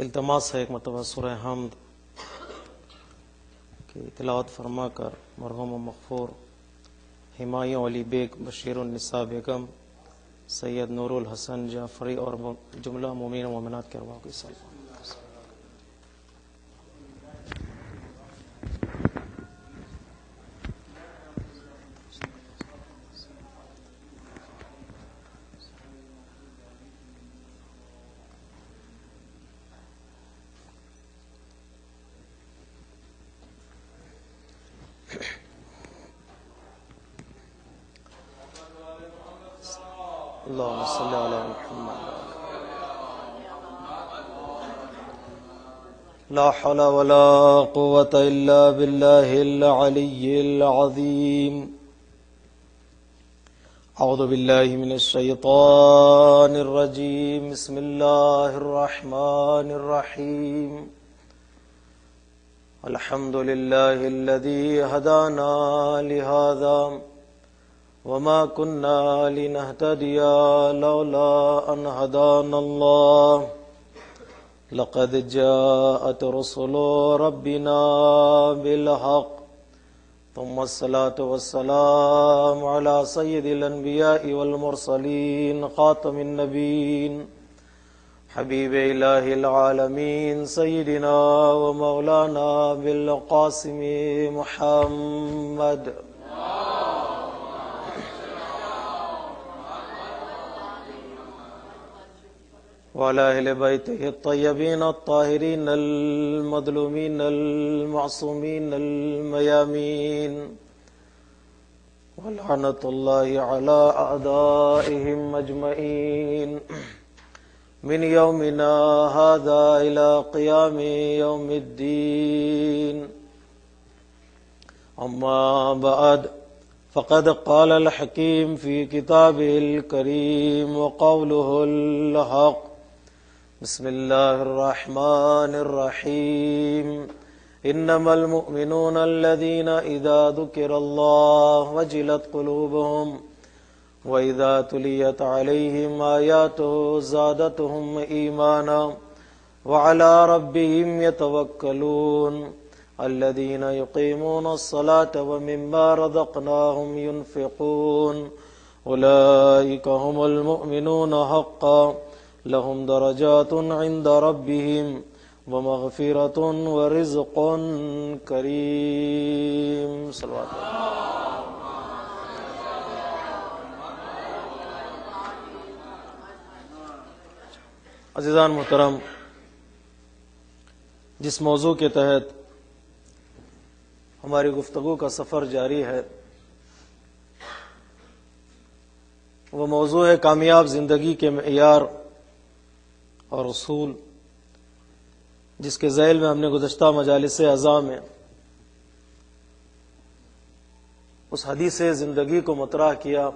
التماس ہے ایک مرتبہ سورہ حمد کی تلاوت فرما کر مرحوم و مغفور ہمایوں علی بیگ، بشیر النساء بیگم، سید نور الحسن جعفری اور جملہ مومنین و مومنات کے ارواح کی سلام۔ اللهم صل على محمد۔ لا حول ولا قوة إلا بالله العلي العظيم۔ أعوذ بالله من الشيطان الرجيم، بسم الله الرحمن الرحيم۔ الحمد لله الذي هدانا لهذا وما كنا لنهتدي لولا أن هدانا الله، لقد جاءت رسل ربنا بالحق، ثم الصلاة والسلام على سيد الأنبياء والمرسلين خاتم النبيين حبيب إله العالمين سيدنا ومولانا بالقاسم محمد، وعلى أهل بيته الطيبين الطاهرين المظلومين المعصومين الميامين، ولعنة الله على أعدائهم أجمعين من يومنا هذا إلى قيام يوم الدين. أما بعد، فقد قال الحكيم في كتابه الكريم وقوله الحق، بسم الله الرحمن الرحيم، إنما المؤمنون الذين إذا ذكر الله وجلت قلوبهم وإذا تليت عليهم آياته زادتهم إيمانا وعلى ربهم يتوكلون، الذين يقيمون الصلاة ومما رزقناهم ينفقون، أولئك هم المؤمنون حقا، لهم درجات عند ربهم ومغفرة ورزق کریم۔ صلوات عزیزان محترم، جس موضوع کے تحت ہماری گفتگو کا سفر جاری ہے وہ موضوع ہے کامیاب زندگی کے معیار اور اصول، جس کے ذیل میں ہم نے گزشتہ مجالس اعضاء میں اس حدیث زندگی کو مطرح کیا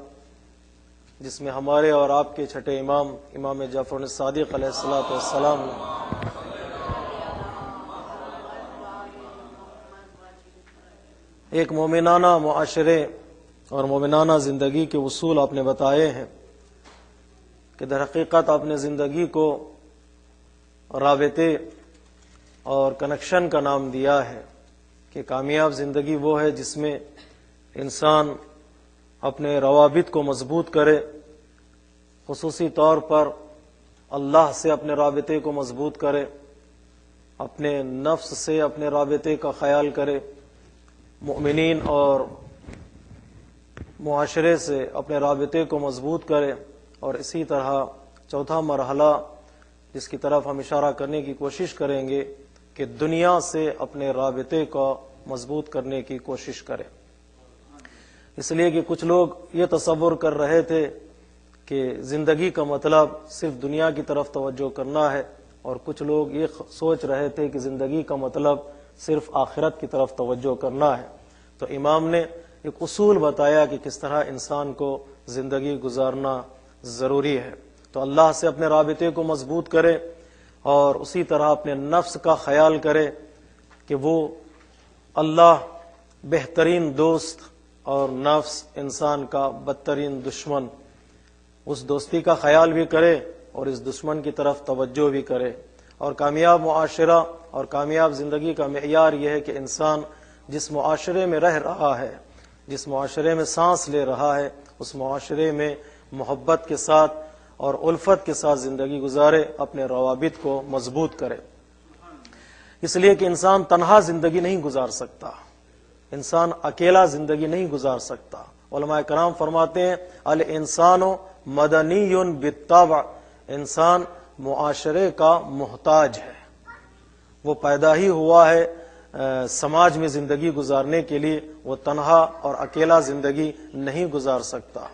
جس میں ہمارے اور آپ کے چھٹے امام امام جعفر الصادق علیہ الصلوۃ والسلام نے ایک مومنانہ معاشرے اور مومنانہ زندگی کے اصول آپ نے بتائے ہیں کہ در حقیقت آپ نے زندگی کو رابطے اور کنیکشن کا نام دیا ہے کہ کامیاب زندگی وہ ہے جس میں انسان اپنے روابط کو مضبوط کرے، خصوصی طور پر اللہ سے اپنے رابطے کو مضبوط کرے، اپنے نفس سے اپنے رابطے کا خیال کرے، مؤمنین اور معاشرے سے اپنے رابطے کو مضبوط کرے، اور اسی طرح چوتھا مرحلہ جس کی طرف ہم اشارہ کرنے کی کوشش کریں گے کہ دنیا سے اپنے رابطے کو مضبوط کرنے کی کوشش کریں، اس لیے کہ کچھ لوگ یہ تصور کر رہے تھے کہ زندگی کا مطلب صرف دنیا کی طرف توجہ کرنا ہے، اور کچھ لوگ یہ سوچ رہے تھے کہ زندگی کا مطلب صرف آخرت کی طرف توجہ کرنا ہے۔ تو امام نے ایک اصول بتایا کہ کس طرح انسان کو زندگی گزارنا ضروری ہے۔ تو اللہ سے اپنے رابطے کو مضبوط کرے اور اسی طرح اپنے نفس کا خیال کرے کہ وہ اللہ بہترین دوست اور نفس انسان کا بدترین دشمن، اس دوستی کا خیال بھی کرے اور اس دشمن کی طرف توجہ بھی کرے، اور کامیاب معاشرہ اور کامیاب زندگی کا معیار یہ ہے کہ انسان جس معاشرے میں رہ رہا ہے، جس معاشرے میں سانس لے رہا ہے، اس معاشرے میں محبت کے ساتھ اور الفت کے ساتھ زندگی گزارے، اپنے روابط کو مضبوط کرے۔ اس لیے کہ انسان تنہا زندگی نہیں گزار سکتا، انسان اکیلا زندگی نہیں گزار سکتا۔ علماء کرام فرماتے ہیں الانسان مدنی بالطبع، انسان معاشرے کا محتاج ہے، وہ پیدا ہی ہوا ہے سماج میں زندگی گزارنے کے لیے، وہ تنہا اور اکیلا زندگی نہیں گزار سکتا۔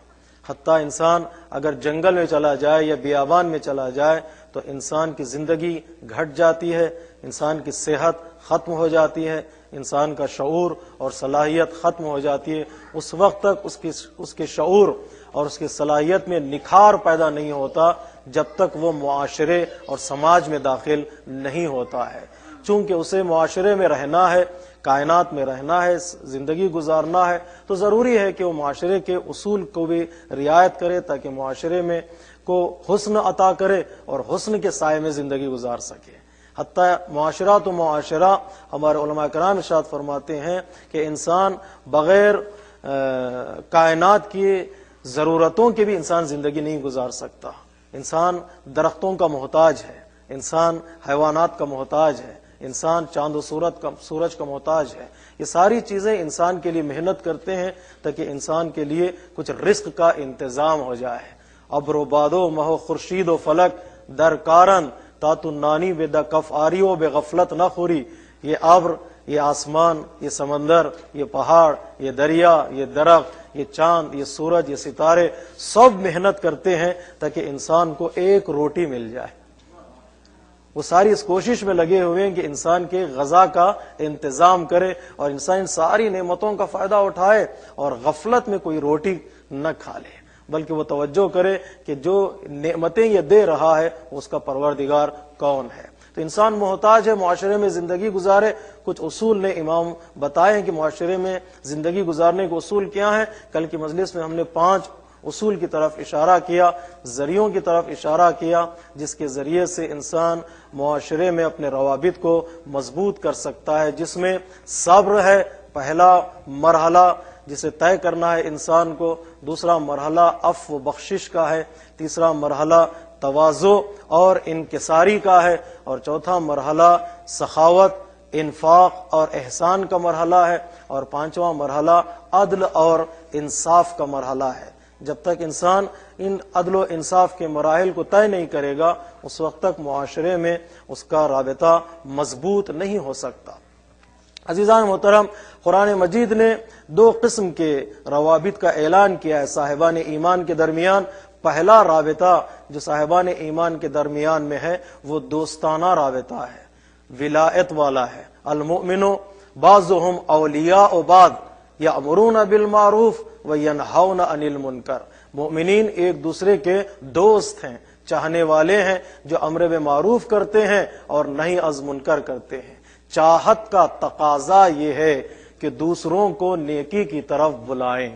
حتیٰ انسان اگر جنگل میں چلا جائے یا بیابان میں چلا جائے تو انسان کی زندگی گھٹ جاتی ہے، انسان کی صحت ختم ہو جاتی ہے، انسان کا شعور اور صلاحیت ختم ہو جاتی ہے۔ اس وقت تک اس کے شعور اور اس کی صلاحیت میں نکھار پیدا نہیں ہوتا جب تک وہ معاشرے اور سماج میں داخل نہیں ہوتا ہے۔ چونکہ اسے معاشرے میں رہنا ہے، کائنات میں رہنا ہے، زندگی گزارنا ہے، تو ضروری ہے کہ وہ معاشرے کے اصول کو بھی رعایت کرے تاکہ معاشرے میں کو حسن عطا کرے اور حسن کے سائے میں زندگی گزار سکے۔ حتیٰ معاشرہ تو معاشرہ، ہمارے علماء کرام ارشاد فرماتے ہیں کہ انسان بغیر کائنات کی ضرورتوں کے بھی انسان زندگی نہیں گزار سکتا۔ انسان درختوں کا محتاج ہے، انسان حیوانات کا محتاج ہے، انسان چاند و سورج کا محتاج ہے۔ یہ ساری چیزیں انسان کے لیے محنت کرتے ہیں تاکہ انسان کے لیے کچھ رزق کا انتظام ہو جائے۔ ابر و بادو مہو خورشید و فلک درکارن تاتو نانی بے دا کف آریو بے غفلت نہ خوری۔ یہ ابر، یہ آسمان، یہ سمندر، یہ پہاڑ، یہ دریا، یہ درخت، یہ چاند، یہ سورج، یہ ستارے سب محنت کرتے ہیں تاکہ انسان کو ایک روٹی مل جائے۔ وہ ساری اس کوشش میں لگے ہوئے ہیں کہ انسان کے غذا کا انتظام کرے اور انسان ساری نعمتوں کا فائدہ اٹھائے اور غفلت میں کوئی روٹی نہ کھا لے، بلکہ وہ توجہ کرے کہ جو نعمتیں یہ دے رہا ہے اس کا پروردگار کون ہے۔ تو انسان محتاج ہے معاشرے میں زندگی گزارے۔ کچھ اصول نے امام بتائے ہیں کہ معاشرے میں زندگی گزارنے کے اصول کیا ہیں۔ کل کی مجلس میں ہم نے 5 اصول کی طرف اشارہ کیا، ذریعوں کی طرف اشارہ کیا جس کے ذریعے سے انسان معاشرے میں اپنے روابط کو مضبوط کر سکتا ہے، جس میں صبر ہے پہلا مرحلہ جسے طے کرنا ہے انسان کو، دوسرا مرحلہ عفو و بخشش کا ہے، تیسرا مرحلہ تواضع اور انکساری کا ہے، اور چوتھا مرحلہ سخاوت، انفاق اور احسان کا مرحلہ ہے، اور 5واں مرحلہ عدل اور انصاف کا مرحلہ ہے۔ جب تک انسان ان عدل و انصاف کے مراحل کو طے نہیں کرے گا اس وقت تک معاشرے میں اس کا رابطہ مضبوط نہیں ہو سکتا۔ عزیزان محترم، قرآن مجید نے 2 قسم کے روابط کا اعلان کیا ہے صاحبان ایمان کے درمیان۔ پہلا رابطہ جو صاحبان ایمان کے درمیان میں ہے وہ دوستانہ رابطہ ہے، ولایت والا ہے۔ المؤمن بعضهم اولیاء بعض یأمرون بالمعروف وینہون عن المنکر۔ مومنین ایک دوسرے کے دوست ہیں، چاہنے والے ہیں، جو امر بالمعروف کرتے ہیں اور نہی از منکر کرتے ہیں۔ چاہت کا تقاضا یہ ہے کہ دوسروں کو نیکی کی طرف بلائیں،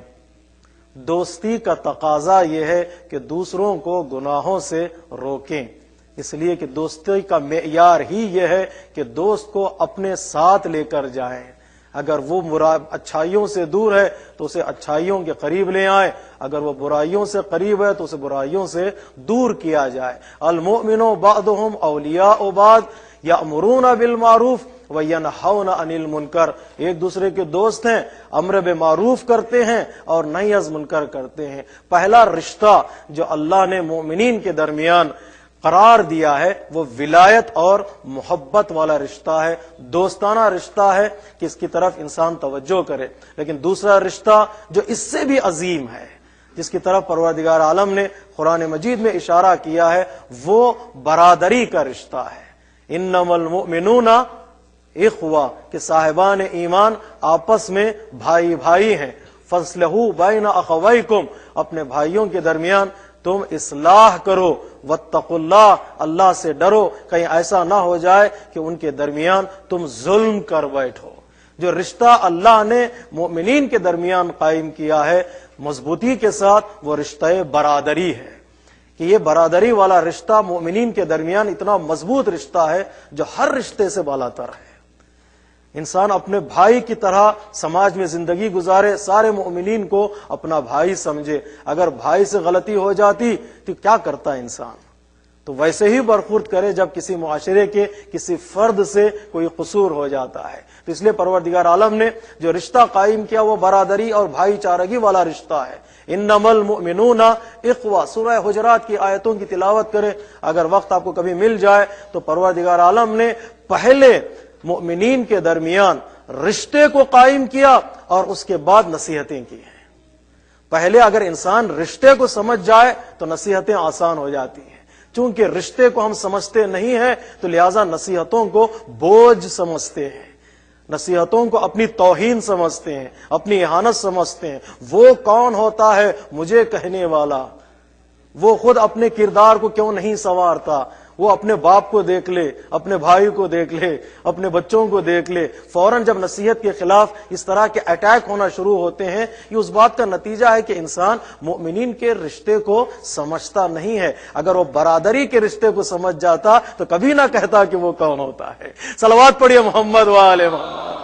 دوستی کا تقاضا یہ ہے کہ دوسروں کو گناہوں سے روکیں۔ اس لیے کہ دوستی کا معیار ہی یہ ہے کہ دوست کو اپنے ساتھ لے کر جائیں۔ اگر وہ اچھائیوں سے دور ہے تو اسے اچھائیوں کے قریب لے آئیں، اگر وہ برائیوں سے قریب ہے تو اسے برائیوں سے دور کیا جائے۔ المؤمن بعضهم اولیاء بعض یأمرون بالمعروف وینہون عن المنکر۔ ایک دوسرے کے دوست ہیں، امر بالمعروف کرتے ہیں اور نہی از منکر کرتے ہیں۔ پہلا رشتہ جو اللہ نے مومنین کے درمیان قرار دیا ہے وہ ولایت اور محبت والا رشتہ ہے، دوستانہ رشتہ ہے کہ اس کی طرف انسان توجہ کرے۔ لیکن دوسرا رشتہ جو اس سے بھی عظیم ہے، جس کی طرف پروردگار عالم نے قرآن مجید میں اشارہ کیا ہے، وہ برادری کا رشتہ ہے۔ انما المؤمنون اخوہ، کہ صاحبان ایمان آپس میں بھائی بھائی ہیں۔ فاصلحوا بین اخویکم، اپنے بھائیوں کے درمیان تم اصلاح کرو۔ واتقوا اللہ، اللہ سے ڈرو، کہیں ایسا نہ ہو جائے کہ ان کے درمیان تم ظلم کر بیٹھو۔ جو رشتہ اللہ نے مومنین کے درمیان قائم کیا ہے مضبوطی کے ساتھ، وہ رشتہ برادری ہے۔ کہ یہ برادری والا رشتہ مومنین کے درمیان اتنا مضبوط رشتہ ہے جو ہر رشتے سے بالا تر ہے۔ انسان اپنے بھائی کی طرح سماج میں زندگی گزارے، سارے مومنین کو اپنا بھائی سمجھے۔ اگر بھائی سے غلطی ہو جاتی تو کیا کرتا انسان؟ تو ویسے ہی برخورد کرے جب کسی معاشرے کے کسی فرد سے کوئی قصور ہو جاتا ہے۔ تو اس لیے پروردگار عالم نے جو رشتہ قائم کیا وہ برادری اور بھائی چارگی والا رشتہ ہے۔ انما المؤمنون اخوہ، سورہ حجرات کی آیتوں کی تلاوت کریں، اگر وقت آپ کو کبھی مل جائے تو پروردگار عالم نے پہلے مومنین کے درمیان رشتے کو قائم کیا اور اس کے بعد نصیحتیں کی ہیں۔ پہلے اگر انسان رشتے کو سمجھ جائے تو نصیحتیں آسان ہو جاتی ہیں، چونکہ رشتے کو ہم سمجھتے نہیں ہیں تو لہذا نصیحتوں کو بوجھ سمجھتے ہیں، نصیحتوں کو اپنی توہین سمجھتے ہیں، اپنی اہانت سمجھتے ہیں۔ وہ کون ہوتا ہے مجھے کہنے والا؟ وہ خود اپنے کردار کو کیوں نہیں سنوارتا؟ وہ اپنے باپ کو دیکھ لے، اپنے بھائی کو دیکھ لے، اپنے بچوں کو دیکھ لے، فوراً جب نصیحت کے خلاف اس طرح کے اٹیک ہونا شروع ہوتے ہیں، یہ اس بات کا نتیجہ ہے کہ انسان مومنین کے رشتے کو سمجھتا نہیں ہے۔ اگر وہ برادری کے رشتے کو سمجھ جاتا تو کبھی نہ کہتا کہ وہ کون ہوتا ہے۔ صلوات پڑھیے محمد وآل محمد۔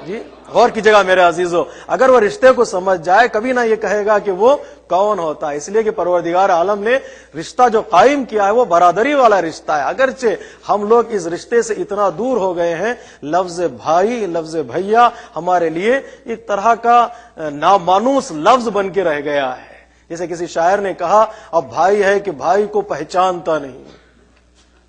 جی غور کی جگہ میرے عزیزو، اگر وہ رشتے کو سمجھ جائے کبھی نہ یہ کہے گا کہ وہ کون ہوتا ہے، اس لیے کہ پروردگار عالم نے رشتہ جو قائم کیا ہے وہ برادری والا رشتہ ہے۔ اگرچہ ہم لوگ اس رشتے سے اتنا دور ہو گئے ہیں، لفظ بھائی، لفظ بھیا ہمارے لیے ایک طرح کا نامانوس لفظ بن کے رہ گیا ہے۔ جیسے کسی شاعر نے کہا، اب بھائی ہے کہ بھائی کو پہچانتا نہیں،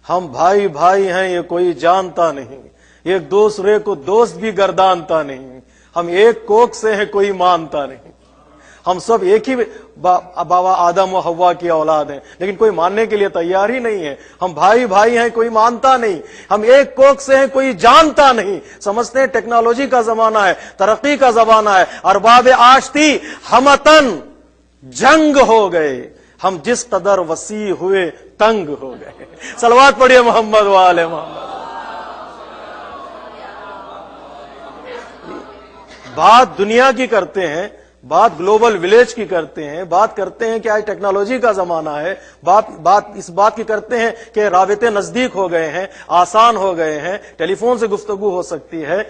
ہم بھائی بھائی ہیں یہ کوئی جانتا نہیں، ایک دوسرے کو دوست بھی گردانتا نہیں، ہم ایک کوکھ سے ہیں کوئی مانتا نہیں، ہم سب ایک ہی بابا آدم و حوا کی اولاد ہیں لیکن کوئی ماننے کے لیے تیار ہی نہیں ہے۔ ہم بھائی بھائی ہیں کوئی مانتا نہیں، ہم ایک کوکھ سے ہیں کوئی جانتا نہیں۔ سمجھتے ہیں ٹیکنالوجی کا زمانہ ہے، ترقی کا زمانہ ہے، ارباب آشتی ہمتن جنگ ہو گئے، ہم جس قدر وسیع ہوئے تنگ ہو گئے۔ صلوات پڑھیے محمد وآل محمد۔ بات دنیا کی کرتے ہیں، بات گلوبل ولیج کی کرتے ہیں، بات کرتے ہیں کہ آج ٹیکنالوجی کا زمانہ ہے، بات اس بات کی کرتے ہیں کہ رابطے نزدیک ہو گئے ہیں، آسان ہو گئے ہیں، ٹیلی فون سے گفتگو ہو سکتی ہے،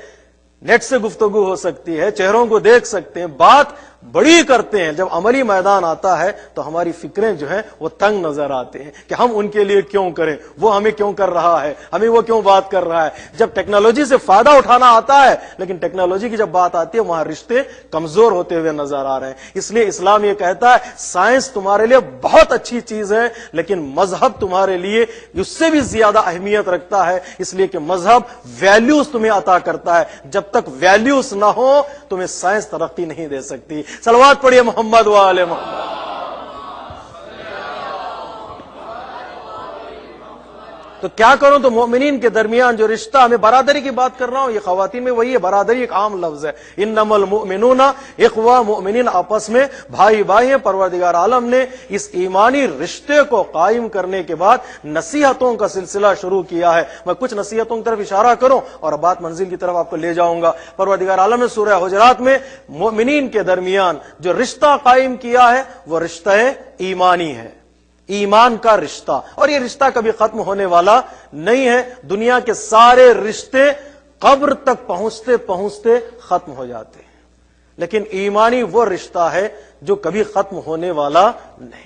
نیٹ سے گفتگو ہو سکتی ہے، چہروں کو دیکھ سکتے ہیں، بات بڑی کرتے ہیں۔ جب عملی میدان آتا ہے تو ہماری فکریں جو ہیں وہ تنگ نظر آتے ہیں کہ ہم ان کے لیے کیوں کریں، وہ ہمیں کیوں کر رہا ہے، ہمیں وہ کیوں بات کر رہا ہے۔ جب ٹیکنالوجی سے فائدہ اٹھانا آتا ہے لیکن ٹیکنالوجی کی جب بات آتی ہے وہاں رشتے کمزور ہوتے ہوئے نظر آ رہے ہیں۔ اس لیے اسلام یہ کہتا ہے سائنس تمہارے لیے بہت اچھی چیز ہے لیکن مذہب تمہارے لیے اس سے بھی زیادہ اہمیت رکھتا ہے، اس لیے کہ مذہب ویلیوز تمہیں عطا کرتا ہے۔ جب تک ویلیوز نہ ہو تمہیں سائنس ترقی نہیں دے سکتی۔ صلوات پڑھیے محمد وآل محمد۔ تو کیا کروں؟ تو مومنین کے درمیان جو رشتہ، میں برادری کی بات کر رہا ہوں، یہ خواتین میں وہی ہے، برادری ایک عام لفظ ہے۔ انما المؤمنون اخوہ، مومنین آپس میں بھائی بھائی ہیں۔ پروردگار عالم نے اس ایمانی رشتے کو قائم کرنے کے بعد نصیحتوں کا سلسلہ شروع کیا ہے۔ میں کچھ نصیحتوں کی طرف اشارہ کروں اور بات منزل کی طرف آپ کو لے جاؤں گا۔ پروردگار عالم نے سورہ حجرات میں مومنین کے درمیان جو رشتہ قائم کیا ہے وہ رشتہ ایمانی ہے، ایمان کا رشتہ، اور یہ رشتہ کبھی ختم ہونے والا نہیں ہے۔ دنیا کے سارے رشتے قبر تک پہنچتے پہنچتے ختم ہو جاتے ہیں لیکن ایمانی وہ رشتہ ہے جو کبھی ختم ہونے والا نہیں۔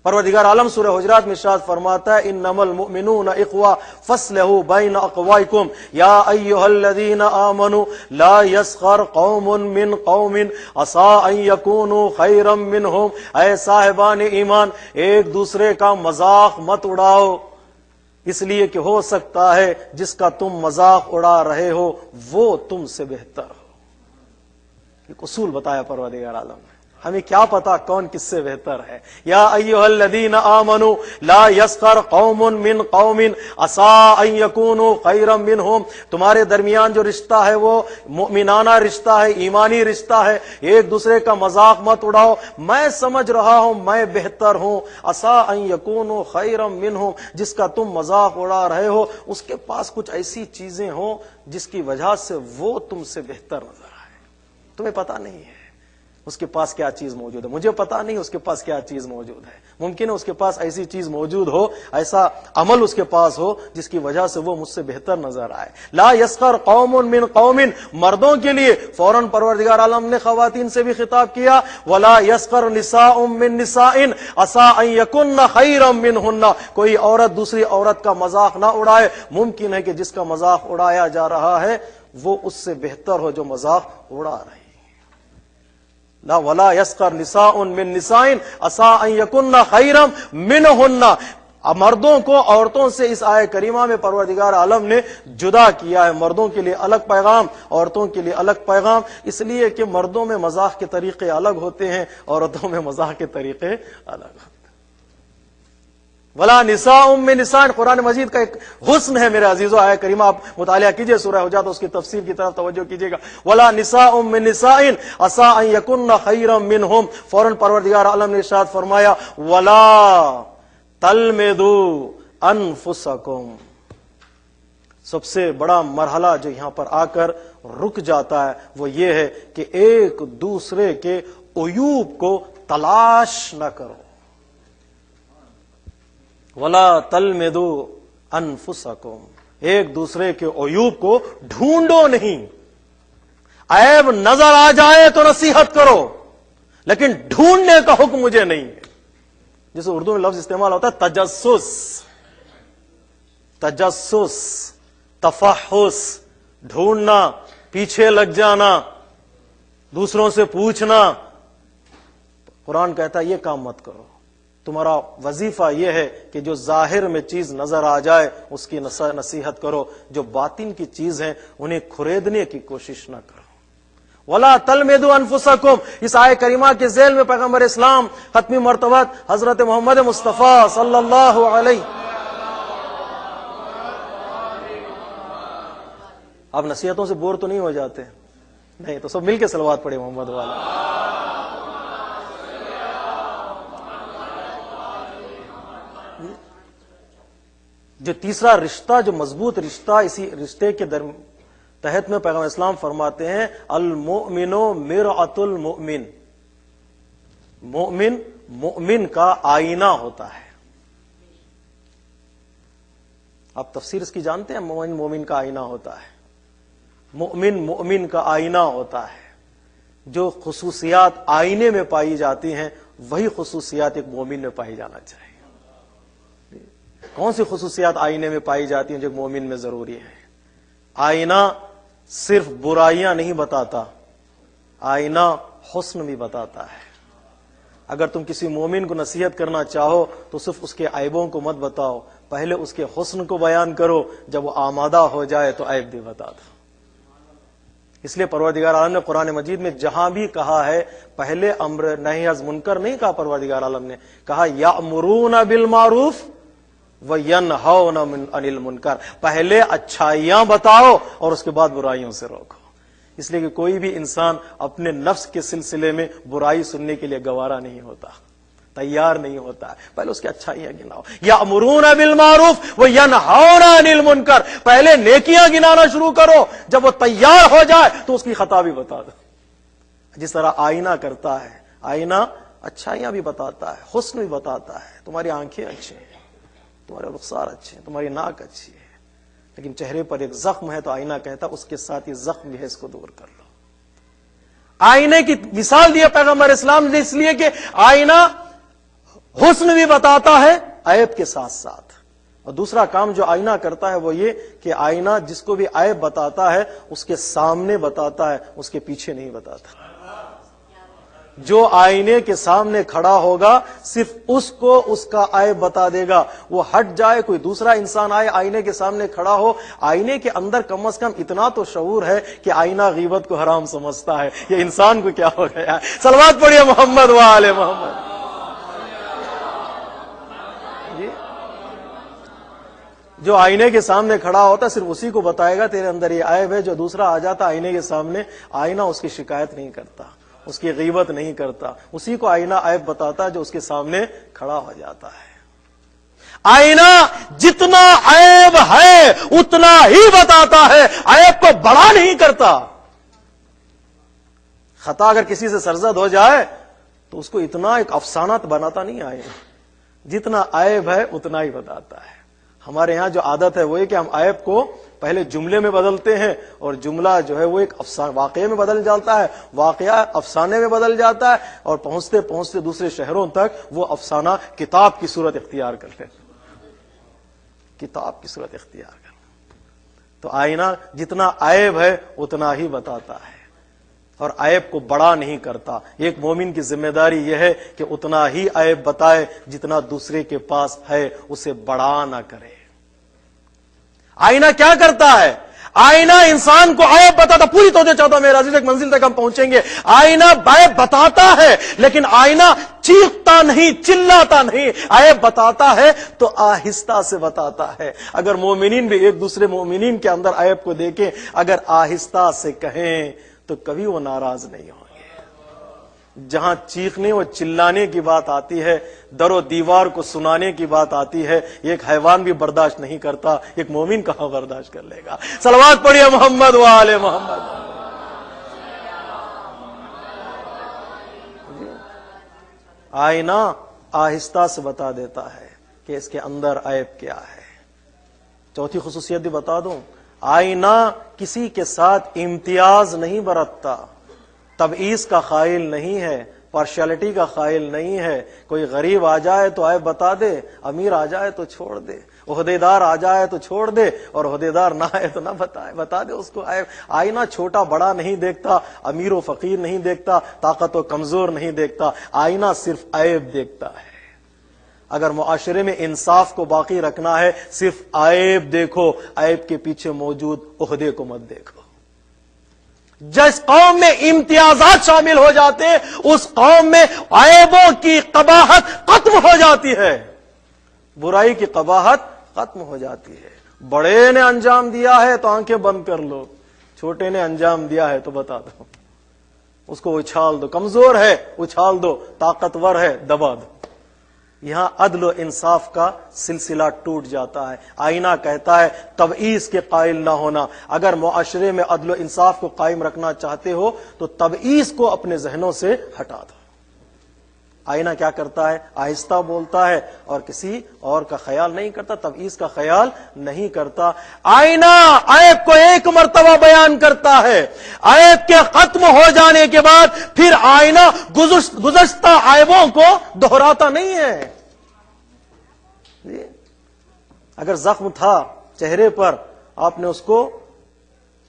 پروردگار عالم سورہ حجرات میں ارشاد فرماتا ہے انما المؤمنون اخوہ فاصلحوا بین اخویکم یا ایھا الذین آمنوا لا یسخر قوم من قوم عسى ان یکونوا خیرا منہم۔ اے صاحبان ایمان، ایک دوسرے کا مذاق مت اڑاؤ، اس لیے کہ ہو سکتا ہے جس کا تم مذاق اڑا رہے ہو وہ تم سے بہتر ہو۔ ایک اصول بتایا پروردگار عالم نے، ہمیں کیا پتا کون کس سے بہتر ہے۔ یا ایھا الذین آمنوا لا یسخر قوم من قوم عسى ان یکونوا خیرا منہم۔ تمہارے درمیان جو رشتہ ہے وہ مؤمنانہ رشتہ ہے، ایمانی رشتہ ہے، ایک دوسرے کا مذاق مت اڑاؤ۔ میں سمجھ رہا ہوں میں بہتر ہوں، عسى ان یکونوا خیرا منہم، جس کا تم مذاق اڑا رہے ہو اس کے پاس کچھ ایسی چیزیں ہوں جس کی وجہ سے وہ تم سے بہتر نظر آئے، تمہیں پتہ نہیں ہے۔ اس کے پاس کیا چیز موجود ہے، مجھے پتا نہیں اس کے پاس کیا چیز موجود ہے. ممکن ہے اس کے پاس ایسی چیز موجود ہو، ایسا عمل اس کے پاس ہو جس کی وجہ سے وہ مجھ سے بہتر نظر آئے. لا یسخر قوم من قوم، مردوں کے لیے فوراً پروردگار عالم نے خواتین سے بھی خطاب کیا. ولا یسخر نساء من نساء عسى ان يكن خيرا منهن، کوئی عورت دوسری عورت کا مذاق نہ اڑائے، ممکن ہے کہ جس کا مذاق اڑایا جا رہا ہے وہ اس سے بہتر ہو جو مذاق اڑا رہی. لا ولا یسخر نساء من نساء عسى ان يكن خيرا منهن. مردوں کو عورتوں سے اس آیہ کریمہ میں پروردگار عالم نے جدا کیا ہے. مردوں کے لیے الگ پیغام، عورتوں کے لیے الگ پیغام، اس لیے کہ مردوں میں مزاح کے طریقے الگ ہوتے ہیں، عورتوں میں مزاح کے طریقے الگ ہوتے ہیں. ولا نساء من نساء، قرآن مجید کا ایک حسن ہے میرے عزیزو. آیہ کریمہ آپ مطالعہ کیجئے سورہ حجرات، اس کی تفسیر کی طرف توجہ کیجئے گا. ولا نساء من نساء عسى ان يكن خيرا منهم، فوراً پروردگار عالم نے ارشاد فرمایا ولا تلمذوا انفسکم. سب سے بڑا مرحلہ جو یہاں پر آ کر رک جاتا ہے وہ یہ ہے کہ ایک دوسرے کے عیوب کو تلاش نہ کرو. ولا تلمذوا انفسکم، ایک دوسرے کے عیوب کو ڈھونڈو نہیں. عیب نظر آ جائے تو نصیحت کرو، لیکن ڈھونڈنے کا حکم مجھے نہیں ہے. جسے اردو میں لفظ استعمال ہوتا ہے تجسس، تجسس، تفحص، ڈھونڈنا، پیچھے لگ جانا، دوسروں سے پوچھنا. قرآن کہتا ہے یہ کام مت کرو. تمہارا وظیفہ یہ ہے کہ جو ظاہر میں چیز نظر آ جائے اس کی نصیحت کرو، جو باطن کی چیز ہیں انہیں کھریدنے کی کوشش نہ کرو. ولا تلمذوا انفسکم، اس آیہ کریمہ کے ذیل میں پیغمبر اسلام ختمی مرتبت حضرت محمد مصطفیٰ صلی اللہ علیہ. آپ نصیحتوں سے بور تو نہیں ہو جاتے؟ نہیں تو سب مل کے صلوات پڑھے محمد والا. جو تیسرا رشتہ، جو مضبوط رشتہ، اسی رشتے کے تحت میں پیغمبر اسلام فرماتے ہیں المؤمن مرآۃ المؤمن، مومن مومن کا آئینہ ہوتا ہے. آپ تفسیر اس کی جانتے ہیں؟ مومن مومن کا آئینہ ہوتا ہے. مومن مومن کا آئینہ ہوتا ہے. جو خصوصیات آئینے میں پائی جاتی ہیں وہی خصوصیات ایک مومن میں پائی جانا چاہیے. کون سی خصوصیات آئینے میں پائی جاتی ہیں جو مومن میں ضروری ہے؟ آئینہ صرف برائیاں نہیں بتاتا، آئینہ حسن بھی بتاتا ہے. اگر تم کسی مومن کو نصیحت کرنا چاہو تو صرف اس کے عیبوں کو مت بتاؤ، پہلے اس کے حسن کو بیان کرو، جب وہ آمادہ ہو جائے تو عیب بھی بتا دو. اس لیے پروردگار عالم نے قرآن مجید میں جہاں بھی کہا ہے پہلے امر نہی از منکر نہیں کہا. پروردگار عالم نے کہا یأمرون بالمعروف وینہون عن المنکر، پہلے اچھائیاں بتاؤ اور اس کے بعد برائیوں سے روکو. اس لیے کہ کوئی بھی انسان اپنے نفس کے سلسلے میں برائی سننے کے لیے گوارا نہیں ہوتا، تیار نہیں ہوتا ہے. پہلے اس کی اچھائیاں گناؤ. یأمرون بالمعروف وینہون عن المنکر، پہلے نیکیاں گنانا شروع کرو، جب وہ تیار ہو جائے تو اس کی خطا بھی بتا دو. جس طرح آئینہ کرتا ہے، آئینہ اچھائیاں بھی بتاتا ہے، حسن بھی بتاتا ہے. تمہاری آنکھیں اچھی ہیں، تمہارے رخسار اچھے ہیں، تمہاری ناک اچھی ہے، لیکن چہرے پر ایک زخم ہے تو آئینہ کہتا اس کے ساتھ یہ زخم بھی ہے، اس کو دور کر لو. آئینے کی مثال دی پیغمبر اسلام نے اس لیے کہ آئینہ حسن بھی بتاتا ہے عیب کے ساتھ ساتھ. اور دوسرا کام جو آئینہ کرتا ہے وہ یہ کہ آئینہ جس کو بھی عیب بتاتا ہے اس کے سامنے بتاتا ہے، اس کے پیچھے نہیں بتاتا. جو آئینے کے سامنے کھڑا ہوگا صرف اس کو اس کا عیب بتا دے گا. وہ ہٹ جائے، کوئی دوسرا انسان آئے آئینے کے سامنے کھڑا ہو، آئینے کے اندر کم از کم اتنا تو شعور ہے کہ آئینہ غیبت کو حرام سمجھتا ہے. یہ انسان کو کیا ہو گیا ہے؟ صلوات پڑھیے محمد و آل محمد. جو آئینے کے سامنے کھڑا ہوتا صرف اسی کو بتائے گا تیرے اندر یہ عیب ہے. جو دوسرا آ جاتا آئینے کے سامنے، آئینہ اس کی شکایت نہیں کرتا، اس کی غیبت نہیں کرتا. اسی کو آئینہ عیب بتاتا ہے جو اس کے سامنے کھڑا ہو جاتا ہے. آئینہ جتنا عیب ہے اتنا ہی بتاتا ہے، عیب کو بڑا نہیں کرتا. خطا اگر کسی سے سرزد ہو جائے تو اس کو اتنا ایک افسانہ بناتا نہیں آئینہ، جتنا عیب ہے اتنا ہی بتاتا ہے۔ ہمارے یہاں جو عادت ہے وہ ہے کہ ہم عیب کو پہلے جملے میں بدلتے ہیں، اور جملہ جو ہے وہ ایک واقعے میں بدل جاتا ہے، واقعہ افسانے میں بدل جاتا ہے، اور پہنچتے پہنچتے دوسرے شہروں تک وہ افسانہ کتاب کی صورت اختیار کر لیتا ہے، کتاب کی صورت اختیار کر۔ تو آئینہ جتنا عیب ہے اتنا ہی بتاتا ہے، اور عیب کو بڑا نہیں کرتا۔ ایک مومن کی ذمہ داری یہ ہے کہ اتنا ہی عیب بتائے جتنا دوسرے کے پاس ہے، اسے بڑا نہ کرے۔ آئینہ کیا کرتا ہے؟ آئینہ انسان کو عیب بتاتا، پوری توجہ چاہتا ہوں میرا عزیز، ایک منزل تک ہم پہنچیں گے۔ آئینہ عیب بتاتا ہے، لیکن آئینہ چیختا نہیں، چلاتا نہیں، عیب بتاتا ہے تو آہستہ سے بتاتا ہے۔ اگر مومنین بھی ایک دوسرے مومنین کے اندر عیب کو دیکھیں، اگر آہستہ سے کہیں تو کبھی وہ ناراض نہیں ہوں گے۔ جہاں چیخنے اور چلانے کی بات آتی ہے، در و دیوار کو سنانے کی بات آتی ہے، ایک حیوان بھی برداشت نہیں کرتا، ایک مومن کہاں برداشت کر لے گا؟ صلوات پڑھیے محمد و آل محمد۔ آئینہ آہستہ سے بتا دیتا ہے کہ اس کے اندر عیب کیا ہے۔ چوتھی خصوصیت بھی بتا دوں، آئینہ کسی کے ساتھ امتیاز نہیں برتتا، تبعیض کا قائل نہیں ہے، پارشیلٹی کا قائل نہیں ہے۔ کوئی غریب آ جائے تو عیب بتا دے، امیر آ جائے تو چھوڑ دے، عہدیدار آ جائے تو چھوڑ دے، اور عہدیدار نہ آئے تو نہ بتائے، بتا دے اس کو عیب۔ آئینہ چھوٹا بڑا نہیں دیکھتا، امیر و فقیر نہیں دیکھتا، طاقت و کمزور نہیں دیکھتا، آئینہ صرف عیب دیکھتا ہے۔ اگر معاشرے میں انصاف کو باقی رکھنا ہے، صرف عیب دیکھو، عیب کے پیچھے موجود عہدے کو مت دیکھو۔ جس قوم میں امتیازات شامل ہو جاتے ہیں، اس قوم میں عیبوں کی قباحت ختم ہو جاتی ہے، برائی کی قباحت ختم ہو جاتی ہے۔ بڑے نے انجام دیا ہے تو آنکھیں بند کر لو، چھوٹے نے انجام دیا ہے تو بتا دو، اس کو اچھال دو، کمزور ہے اچھال دو، طاقتور ہے دبا دو۔ یہاں عدل و انصاف کا سلسلہ ٹوٹ جاتا ہے۔ آئینہ کہتا ہے تبعیض کے قائل نہ ہونا۔ اگر معاشرے میں عدل و انصاف کو قائم رکھنا چاہتے ہو تو تبعیض کو اپنے ذہنوں سے ہٹا دو۔ آئینہ کیا کرتا ہے؟ آہستہ بولتا ہے اور کسی اور کا خیال نہیں کرتا، تبعیض کا خیال نہیں کرتا۔ آئینہ عیب کو ایک مرتبہ بیان کرتا ہے، عیب کے ختم ہو جانے کے بعد پھر آئینہ گزشتہ عیبوں کو دہراتا نہیں ہے۔ اگر زخم تھا چہرے پر، آپ نے اس کو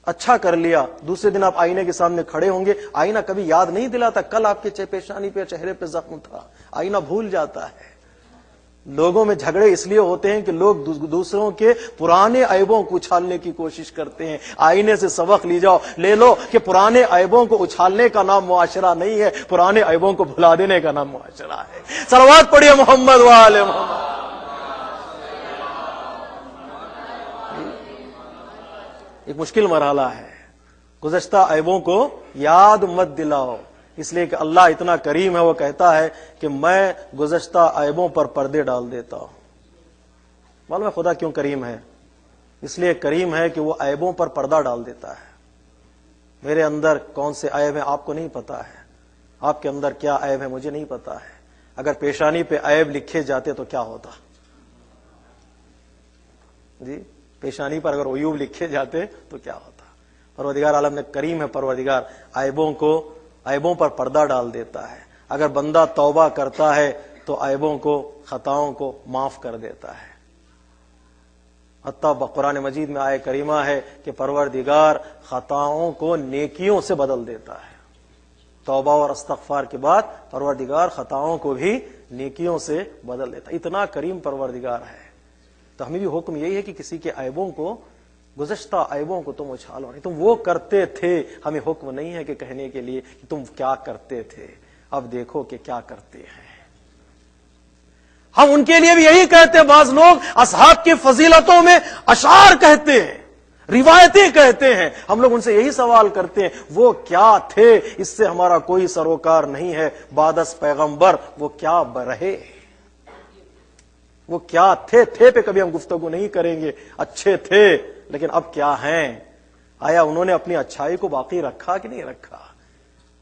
اچھا کر لیا، دوسرے دن آپ آئینے کے سامنے کھڑے ہوں گے، آئینہ کبھی یاد نہیں دلاتا کل آپ کے پیشانی پہ چہرے پہ زخم تھا، آئینہ بھول جاتا ہے۔ لوگوں میں جھگڑے اس لیے ہوتے ہیں کہ لوگ دوسروں کے پرانے عیبوں کو اچھالنے کی کوشش کرتے ہیں۔ آئینے سے سبق لے لو کہ پرانے عیبوں کو اچھالنے کا نام معاشرہ نہیں ہے، پرانے عیبوں کو بھلا دینے کا نام معاشرہ ہے۔ صلوات پڑھیے محمد و آل محمد۔ ایک مشکل مرحلہ ہے، گزشتہ عیبوں کو یاد مت دلاؤ، اس لیے کہ اللہ اتنا کریم ہے، وہ کہتا ہے کہ میں گزشتہ عیبوں پر پردے ڈال دیتا ہوں۔ معلوم ہے خدا کیوں کریم ہے؟ اس لیے کریم ہے کہ وہ عیبوں پر پردہ ڈال دیتا ہے۔ میرے اندر کون سے عیب ہیں آپ کو نہیں پتا ہے، آپ کے اندر کیا عیب ہے مجھے نہیں پتا ہے۔ اگر پیشانی پہ عیب لکھے جاتے تو کیا ہوتا؟ جی پیشانی پر اگر عیوب لکھے جاتے تو کیا ہوتا؟ پروردگار عالم نے کریم ہے، پروردگار عیبوں پر پردہ ڈال دیتا ہے۔ اگر بندہ توبہ کرتا ہے تو عیبوں کو، خطاؤں کو معاف کر دیتا ہے۔ حتیٰ قرآن مجید میں آیہ کریمہ ہے کہ پروردگار خطاؤں کو نیکیوں سے بدل دیتا ہے۔ توبہ اور استغفار کے بعد پروردگار خطاؤں کو بھی نیکیوں سے بدل دیتا ہے۔ اتنا کریم پروردگار ہے۔ تو ہمیں بھی حکم یہی ہے کہ کسی کے عیبوں کو، گزشتہ عیبوں کو تم اچھالو نہیں۔ تم وہ کرتے تھے، ہمیں حکم نہیں ہے کہ کہنے کے لیے کہ تم کیا کرتے تھے، اب دیکھو کہ کیا کرتے ہیں۔ ہم ان کے لیے بھی یہی کہتے ہیں، بعض لوگ اصحاب کی فضیلتوں میں اشعار کہتے ہیں، روایتیں کہتے ہیں، ہم لوگ ان سے یہی سوال کرتے ہیں وہ کیا تھے؟ اس سے ہمارا کوئی سروکار نہیں ہے، بعد از پیغمبر وہ کیا رہے، وہ کیا تھے پہ کبھی ہم گفتگو نہیں کریں گے۔ اچھے تھے لیکن اب کیا ہیں؟ آیا انہوں نے اپنی اچھائی کو باقی رکھا کہ نہیں رکھا؟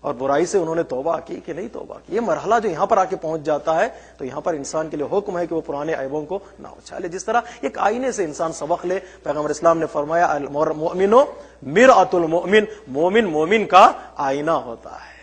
اور برائی سے انہوں نے توبہ کی کہ نہیں توبہ کی. یہ مرحلہ جو یہاں پر آ کے پہنچ جاتا ہے تو یہاں پر انسان کے لیے حکم ہے کہ وہ پرانے عیبوں کو نہ اچھالے. جس طرح ایک آئینے سے انسان سبق لے. پیغمبر اسلام نے فرمایا المؤمن مرآۃ المؤمن, مومن مومن کا آئینہ ہوتا ہے.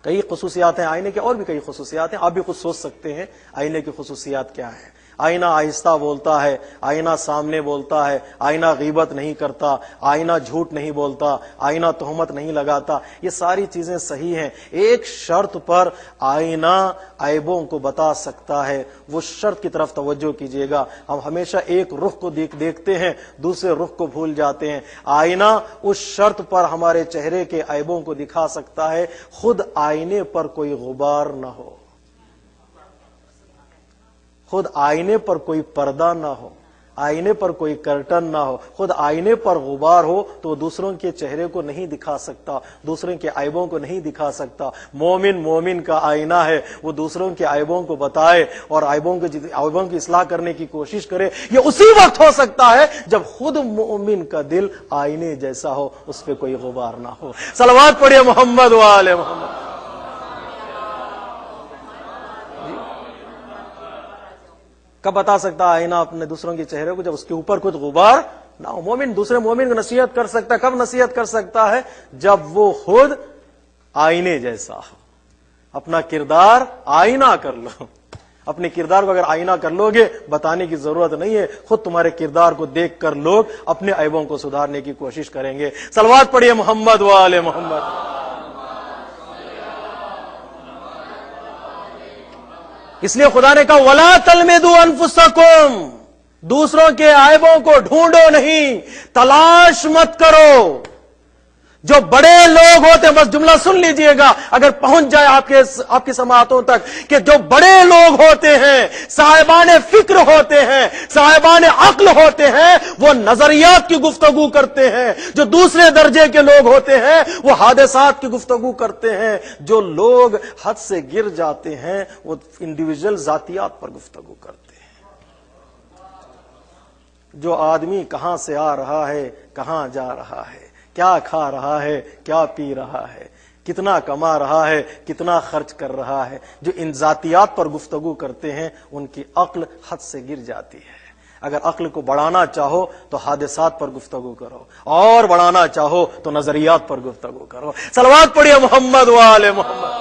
کئی خصوصیات ہیں آئینے کے, اور بھی کئی خصوصیات ہیں, آپ بھی خود سوچ سکتے ہیں آئینے کی خصوصیات کیا ہیں. آئینہ آہستہ بولتا ہے, آئینہ سامنے بولتا ہے, آئینہ غیبت نہیں کرتا, آئینہ جھوٹ نہیں بولتا, آئینہ تہمت نہیں لگاتا. یہ ساری چیزیں صحیح ہیں. ایک شرط پر آئینہ عیبوں کو بتا سکتا ہے, وہ شرط کی طرف توجہ کیجیے گا. ہم ہمیشہ ایک رخ کو دیکھتے ہیں, دوسرے رخ کو بھول جاتے ہیں. آئینہ اس شرط پر ہمارے چہرے کے عیبوں کو دکھا سکتا ہے خود آئینے پر کوئی غبار نہ ہو, خود آئینے پر کوئی پردہ نہ ہو, آئینے پر کوئی کرٹن نہ ہو. خود آئینے پر غبار ہو تو وہ دوسروں کے چہرے کو نہیں دکھا سکتا, دوسروں کے عیبوں کو نہیں دکھا سکتا. مومن مومن کا آئینہ ہے, وہ دوسروں کے عیبوں کو بتائے اور عیبوں کی اصلاح کرنے کی کوشش کرے. یہ اسی وقت ہو سکتا ہے جب خود مومن کا دل آئینے جیسا ہو, اس پہ کوئی غبار نہ ہو. صلوات پڑھیے محمد و آل محمد. کب بتا سکتا آئینہ اپنے دوسروں کے چہرے کو؟ جب اس کے اوپر کچھ غبار نہ ہو. مومن دوسرے مومن کو نصیحت کر سکتا ہے. کب نصیحت کر سکتا ہے؟ جب وہ خود آئینے جیسا ہو. اپنا کردار آئینہ کر لو. اپنے کردار کو اگر آئینہ کر لو گے, بتانے کی ضرورت نہیں ہے, خود تمہارے کردار کو دیکھ کر لوگ اپنے عیبوں کو سدھارنے کی کوشش کریں گے. صلوات پڑھیے محمد و آل محمد. اس لیے خدا نے کہا وَلَا تَلْمِزُوا أَنفُسَكُمْ, دوسروں کے عیبوں کو ڈھونڈو نہیں, تلاش مت کرو. جو بڑے لوگ ہوتے ہیں, بس جملہ سن لیجئے گا اگر پہنچ جائے آپ کی سماعتوں تک, کہ جو بڑے لوگ ہوتے ہیں, صاحبان فکر ہوتے ہیں, صاحبان عقل ہوتے ہیں, وہ نظریات کی گفتگو کرتے ہیں. جو دوسرے درجے کے لوگ ہوتے ہیں وہ حادثات کی گفتگو کرتے ہیں. جو لوگ حد سے گر جاتے ہیں وہ انڈیویجول ذاتیات پر گفتگو کرتے ہیں. جو آدمی کہاں سے آ رہا ہے, کہاں جا رہا ہے, کیا کھا رہا ہے, کیا پی رہا ہے, کتنا کما رہا ہے, کتنا خرچ کر رہا ہے, جو ان ذاتیات پر گفتگو کرتے ہیں ان کی عقل حد سے گر جاتی ہے. اگر عقل کو بڑھانا چاہو تو حادثات پر گفتگو کرو, اور بڑھانا چاہو تو نظریات پر گفتگو کرو. صلوات پڑھیے محمد و آل محمد.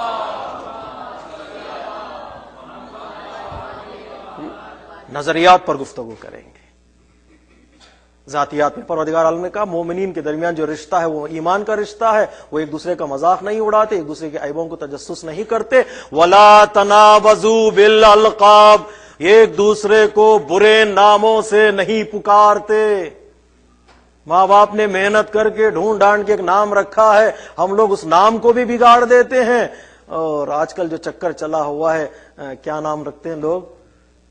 نظریات پر گفتگو کریں گے, ذاتیات میں. پروردگار عالم نے کہا مومنین کے درمیان جو رشتہ ہے وہ ایمان کا رشتہ ہے, وہ ایک دوسرے کا مذاق نہیں اڑاتے, ایک دوسرے کے عیبوں کو تجسس نہیں کرتے. وَلَا تَنَابَزُوا بِالْأَلْقَابِ, ایک دوسرے کو برے ناموں سے نہیں پکارتے. ماں باپ نے محنت کر کے ڈھونڈ ڈھانڈ کے ایک نام رکھا ہے, ہم لوگ اس نام کو بھی بگاڑ دیتے ہیں. اور آج کل جو چکر چلا ہوا ہے, کیا نام رکھتے ہیں لوگ,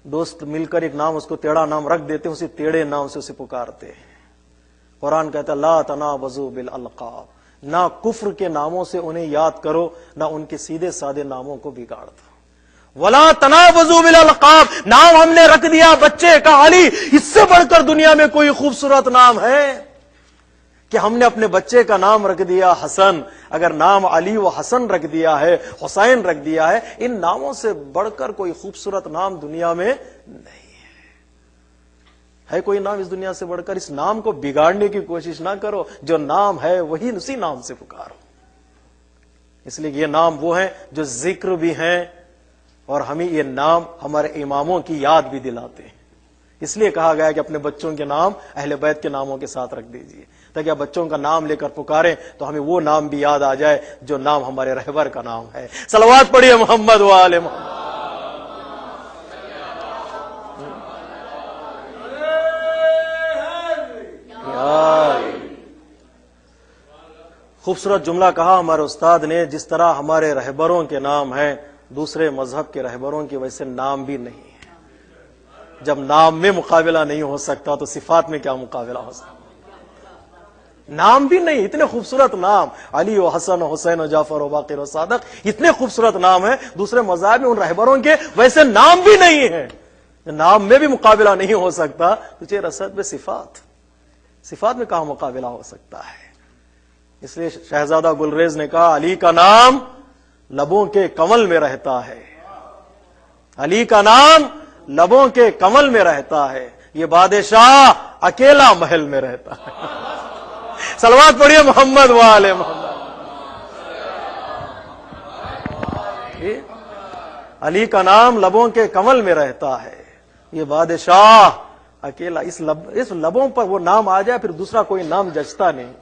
دوست مل کر ایک نام, اس کو ٹیڑھا نام رکھ دیتے ہیں, اسی ٹیڑھے نام سے اسے پکارتے ہیں. قرآن کہتا ہے لا تنابزوا بالالقاب, نہ کفر کے ناموں سے انہیں یاد کرو, نہ ان کے سیدھے سادے ناموں کو بگاڑ دو. ولا تنابزوا بالالقاب, نام ہم نے رکھ دیا بچے کا علی, اس سے بڑھ کر دنیا میں کوئی خوبصورت نام ہے کہ ہم نے اپنے بچے کا نام رکھ دیا حسن. اگر نام علی و حسن رکھ دیا ہے, حسین رکھ دیا ہے, ان ناموں سے بڑھ کر کوئی خوبصورت نام دنیا میں نہیں ہے. کوئی نام اس دنیا سے بڑھ کر؟ اس نام کو بگاڑنے کی کوشش نہ کرو, جو نام ہے وہی اسی نام سے پکارو. اس لیے یہ نام وہ ہیں جو ذکر بھی ہیں اور ہمیں یہ نام ہمارے اماموں کی یاد بھی دلاتے ہیں. اس لیے کہا گیا کہ اپنے بچوں کے نام اہل بیت کے ناموں کے ساتھ رکھ دیجئے, تاکہ آپ بچوں کا نام لے کر پکاریں تو ہمیں وہ نام بھی یاد آ جائے جو نام ہمارے رہبر کا نام ہے. صلوات پڑھیے محمد و آل محمد. خوبصورت جملہ کہا ہمارے استاد نے, جس طرح ہمارے رہبروں کے نام ہیں, دوسرے مذہب کے رہبروں کے ویسے نام بھی نہیں ہے. جب نام میں مقابلہ نہیں ہو سکتا تو صفات میں کیا مقابلہ ہو سکتا؟ نام بھی نہیں, اتنے خوبصورت نام, علی و حسن و حسین و جعفر و باقر و صادق, اتنے خوبصورت نام ہیں. دوسرے مذاہب میں ان رہبروں کے ویسے نام بھی نہیں ہے. نام میں بھی مقابلہ نہیں ہو سکتا تو چہ رسد میں صفات میں کہاں مقابلہ ہو سکتا ہے؟ اس لیے شہزادہ گلریز نے کہا علی کا نام لبوں کے کمل میں رہتا ہے، علی کا نام لبوں کے کمل میں رہتا ہے، یہ بادشاہ اکیلا محل میں رہتا ہے۔ صلوات پڑھیے محمد وآل محمد۔ علی کا نام لبوں کے کمل میں رہتا ہے، یہ بادشاہ اکیلا، اس لبوں پر وہ نام آ جائے پھر دوسرا کوئی نام جچتا نہیں،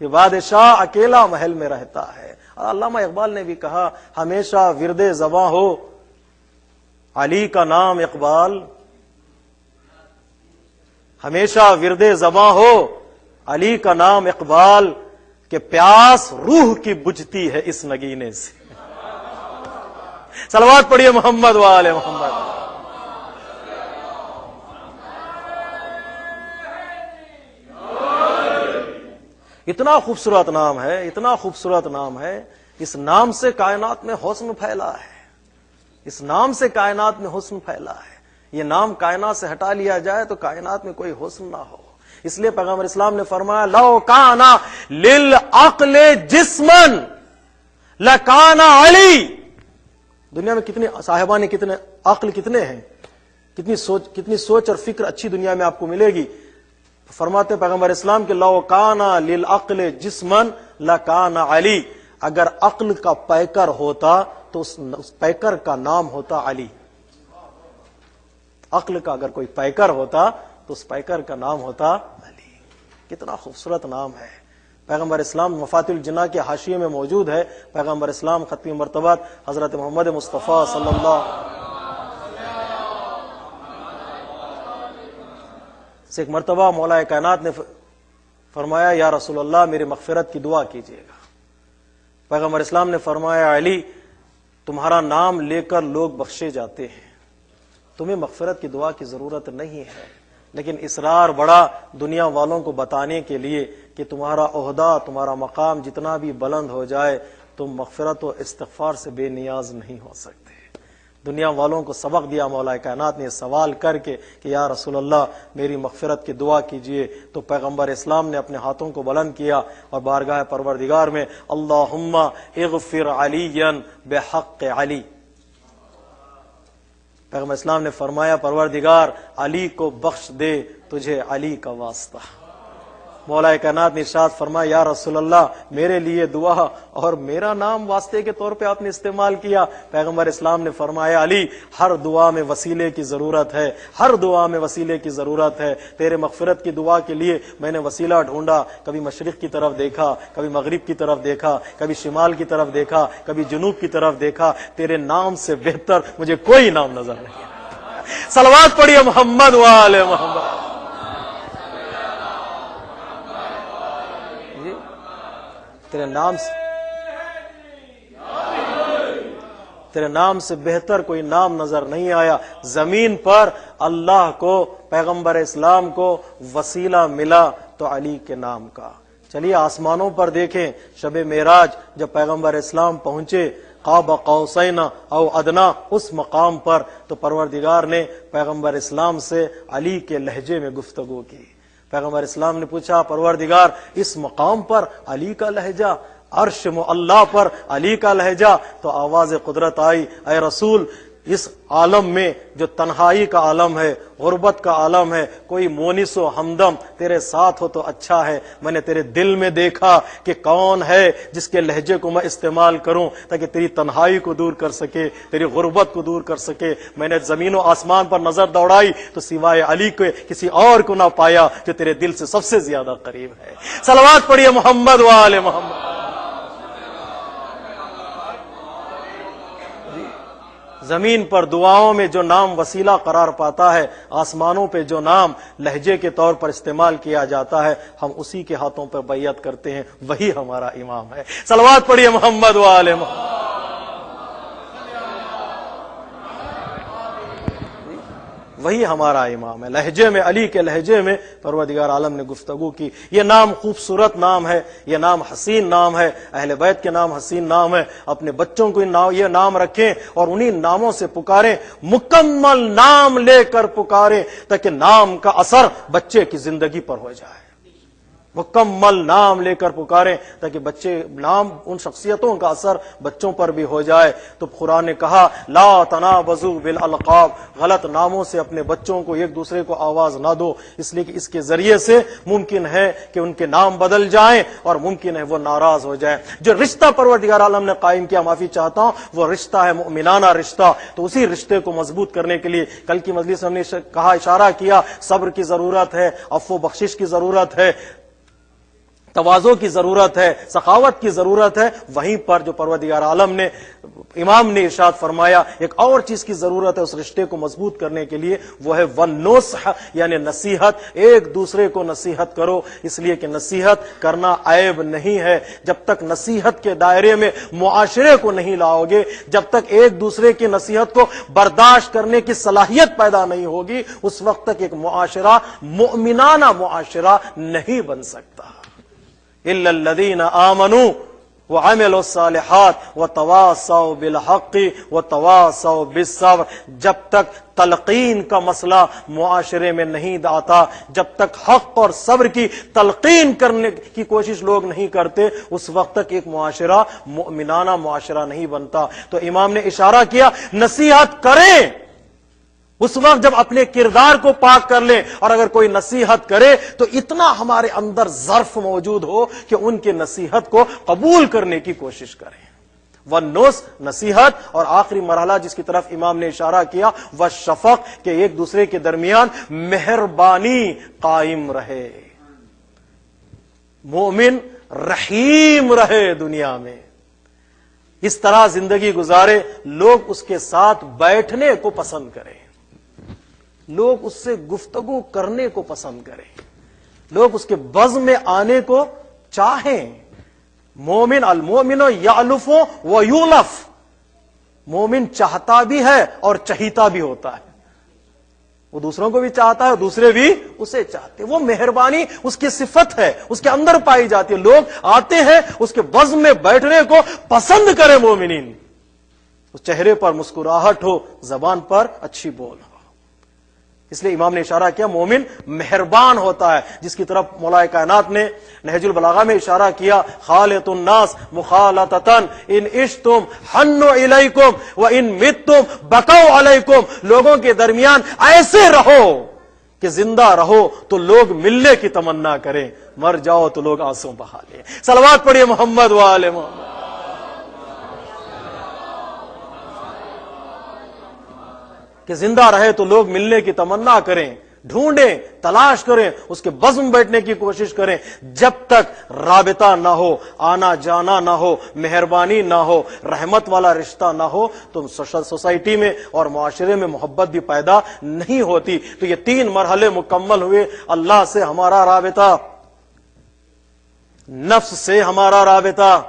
یہ بادشاہ اکیلا محل میں رہتا ہے۔ اور علامہ اقبال نے بھی کہا ہمیشہ ورد زباں ہو علی کا نام اقبال، ہمیشہ ورد زباں ہو علی کا نام اقبال، کہ پیاس روح کی بجھتی ہے اس نگینے سے۔ صلوات پڑھیے محمد وآل محمد۔ اتنا خوبصورت نام ہے، اتنا خوبصورت نام ہے، اس نام سے کائنات میں حسن پھیلا ہے، اس نام سے کائنات میں حسن پھیلا ہے۔ یہ نام کائنات سے ہٹا لیا جائے تو کائنات میں کوئی حسن نہ ہو۔ اس لیے پیغمبر اسلام نے فرمایا لو کانا للعقل جسمن لکانا علی۔ دنیا میں کتنے صاحبان کتنے عقل کتنے ہیں، کتنی سوچ اور فکر اچھی دنیا میں آپ کو ملے گی۔ فرماتے پیغمبر اسلام کہ لو کانا للعقل جسمن لکانا علی، اگر عقل کا پیکر ہوتا تو اس پیکر کا نام ہوتا علی۔ عقل کا اگر کوئی پیکر ہوتا تو اس پیکر کا نام ہوتا علی۔ کتنا خوبصورت نام ہے۔ پیغمبر اسلام مفاتیح الجناح کے حاشیے میں موجود ہے، پیغمبر اسلام ختم مرتبات حضرت محمد مصطفیٰ صلی اللہ سے ایک مرتبہ مولا کائنات نے فرمایا یا رسول اللہ میری مغفرت کی دعا کیجیے گا۔ پیغمبر اسلام نے فرمایا علی تمہارا نام لے کر لوگ بخشے جاتے ہیں، تمہیں مغفرت کی دعا کی ضرورت نہیں ہے، لیکن اصرار بڑا دنیا والوں کو بتانے کے لیے کہ تمہارا عہدہ تمہارا مقام جتنا بھی بلند ہو جائے تم مغفرت و استغفار سے بے نیاز نہیں ہو سکتے۔ دنیا والوں کو سبق دیا مولا کائنات نے سوال کر کے کہ یا رسول اللہ میری مغفرت کی دعا کیجئے، تو پیغمبر اسلام نے اپنے ہاتھوں کو بلند کیا اور بارگاہ پروردگار میں اللہم اغفر علی بحق علی۔ پیغمبر اسلام نے فرمایا پروردگار علی کو بخش دے تجھے علی کا واسطہ۔ مولا کائنات نے ارشاد فرمایا یا رسول اللہ میرے لیے دعا، اور میرا نام واسطے کے طور پہ آپ نے استعمال کیا۔ پیغمبر اسلام نے فرمایا علی ہر دعا میں وسیلے کی ضرورت ہے، ہر دعا میں وسیلے کی ضرورت ہے۔ تیرے مغفرت کی دعا کے لیے میں نے وسیلہ ڈھونڈا، کبھی مشرق کی طرف دیکھا، کبھی مغرب کی طرف دیکھا، کبھی شمال کی طرف دیکھا، کبھی جنوب کی طرف دیکھا، تیرے نام سے بہتر مجھے کوئی نام نظر نہیں آیا۔ صلوات پڑھیے محمد وآل محمد۔ تیرے نام سے بہتر کوئی نام نظر نہیں آیا۔ زمین پر اللہ کو پیغمبر اسلام کو وسیلہ ملا تو علی کے نام کا۔ چلیے آسمانوں پر دیکھیں، شب معراج جب پیغمبر اسلام پہنچے قاب قوسین او ادنا اس مقام پر، تو پروردگار نے پیغمبر اسلام سے علی کے لہجے میں گفتگو کی۔ پیغمبر اسلام نے پوچھا پروردگار اس مقام پر علی کا لہجہ، عرش معلیٰ پر علی کا لہجہ، تو آواز قدرت آئی اے رسول اس عالم میں جو تنہائی کا عالم ہے، غربت کا عالم ہے، کوئی مونس و ہمدم تیرے ساتھ ہو تو اچھا ہے۔ میں نے تیرے دل میں دیکھا کہ کون ہے جس کے لہجے کو میں استعمال کروں تاکہ تیری تنہائی کو دور کر سکے، تیری غربت کو دور کر سکے۔ میں نے زمین و آسمان پر نظر دوڑائی تو سوائے علی کے کسی اور کو نہ پایا جو تیرے دل سے سب سے زیادہ قریب ہے۔ صلوات پڑھیے محمد وآل محمد۔ زمین پر دعاؤں میں جو نام وسیلہ قرار پاتا ہے، آسمانوں پہ جو نام لہجے کے طور پر استعمال کیا جاتا ہے، ہم اسی کے ہاتھوں پر بیعت کرتے ہیں، وہی ہمارا امام ہے۔ صلوات پڑھیے محمد وآل محمد۔ وہی ہمارا امام ہے۔ لہجے میں علی کے لہجے میں پروردگار عالم نے گفتگو کی۔ یہ نام خوبصورت نام ہے، یہ نام حسین نام ہے، اہل بیت کے نام حسین نام ہے۔ اپنے بچوں کو یہ نام رکھیں اور انہی ناموں سے پکاریں، مکمل نام لے کر پکاریں تاکہ نام کا اثر بچے کی زندگی پر ہو جائے۔ مکمل نام لے کر پکاریں تاکہ بچے نام ان شخصیتوں کا اثر بچوں پر بھی ہو جائے۔ تو قرآن نے کہا لا تنابزوا بالالقاب، غلط ناموں سے اپنے بچوں کو ایک دوسرے کو آواز نہ دو، اس لیے کہ اس کے ذریعے سے ممکن ہے کہ ان کے نام بدل جائیں اور ممکن ہے وہ ناراض ہو جائیں۔ جو رشتہ پروردگار عالم نے قائم کیا، معافی چاہتا ہوں، وہ رشتہ ہے مؤمنانہ رشتہ، تو اسی رشتے کو مضبوط کرنے کے لیے کل کی مجلس میں ہم نے کہا، اشارہ کیا، صبر کی ضرورت ہے، عفو و بخشش کی ضرورت ہے، تواضع کی ضرورت ہے، سخاوت کی ضرورت ہے۔ وہیں پر جو پروردگار عالم نے، امام نے ارشاد فرمایا، ایک اور چیز کی ضرورت ہے اس رشتے کو مضبوط کرنے کے لیے، وہ ہے والنصح، یعنی نصیحت۔ ایک دوسرے کو نصیحت کرو، اس لیے کہ نصیحت کرنا عیب نہیں ہے۔ جب تک نصیحت کے دائرے میں معاشرے کو نہیں لاؤ گے، جب تک ایک دوسرے کی نصیحت کو برداشت کرنے کی صلاحیت پیدا نہیں ہوگی، اس وقت تک ایک معاشرہ مؤمنانہ معاشرہ نہیں بن سکتا۔ الا الذين آمنوا وعملوا الصالحات وتواصوا بالحق وتواصوا بالصبر، جب تک تلقین کا مسئلہ معاشرے میں نہیں آتا، جب تک حق اور صبر کی تلقین کرنے کی کوشش لوگ نہیں کرتے، اس وقت تک ایک معاشرہ مؤمنانہ معاشرہ نہیں بنتا۔ تو امام نے اشارہ کیا، نصیحت کریں اس وقت جب اپنے کردار کو پاک کر لیں، اور اگر کوئی نصیحت کرے تو اتنا ہمارے اندر ظرف موجود ہو کہ ان کے نصیحت کو قبول کرنے کی کوشش کریں۔ والنصح، نصیحت، اور آخری مرحلہ جس کی طرف امام نے اشارہ کیا، والشفق، کہ ایک دوسرے کے درمیان مہربانی قائم رہے، مومن رحیم رہے دنیا میں، اس طرح زندگی گزارے، لوگ اس کے ساتھ بیٹھنے کو پسند کریں، لوگ اس سے گفتگو کرنے کو پسند کریں، لوگ اس کے بزم میں آنے کو چاہیں۔ مومن، المومن یألف ویولف، مومن چاہتا بھی ہے اور چہیتا بھی ہوتا ہے، وہ دوسروں کو بھی چاہتا ہے، دوسرے بھی اسے چاہتے، وہ مہربانی اس کی صفت ہے، اس کے اندر پائی جاتی ہے۔ لوگ آتے ہیں اس کے بزم میں بیٹھنے کو پسند کریں مومنین، اس چہرے پر مسکراہٹ ہو، زبان پر اچھی بول ہو۔ اس لیے امام نے اشارہ کیا، مومن مہربان ہوتا ہے، جس کی طرف مولا کائنات نے نہج البلاغہ میں اشارہ کیا، خالط الناس مخالطتاً ان عشتم حنوا الیکم وان متم بکوا علیکم، لوگوں کے درمیان ایسے رہو کہ زندہ رہو تو لوگ ملنے کی تمنا کریں، مر جاؤ تو لوگ آنسو بہا لیں۔ صلوات پڑھیے محمد وآل محمد۔ کہ زندہ رہے تو لوگ ملنے کی تمنا کریں، ڈھونڈیں، تلاش کریں، اس کے بزم بیٹھنے کی کوشش کریں۔ جب تک رابطہ نہ ہو، آنا جانا نہ ہو، مہربانی نہ ہو، رحمت والا رشتہ نہ ہو، تو سوسائٹی میں اور معاشرے میں محبت بھی پیدا نہیں ہوتی۔ تو یہ 3 مرحلے مکمل ہوئے، اللہ سے ہمارا رابطہ، نفس سے ہمارا رابطہ،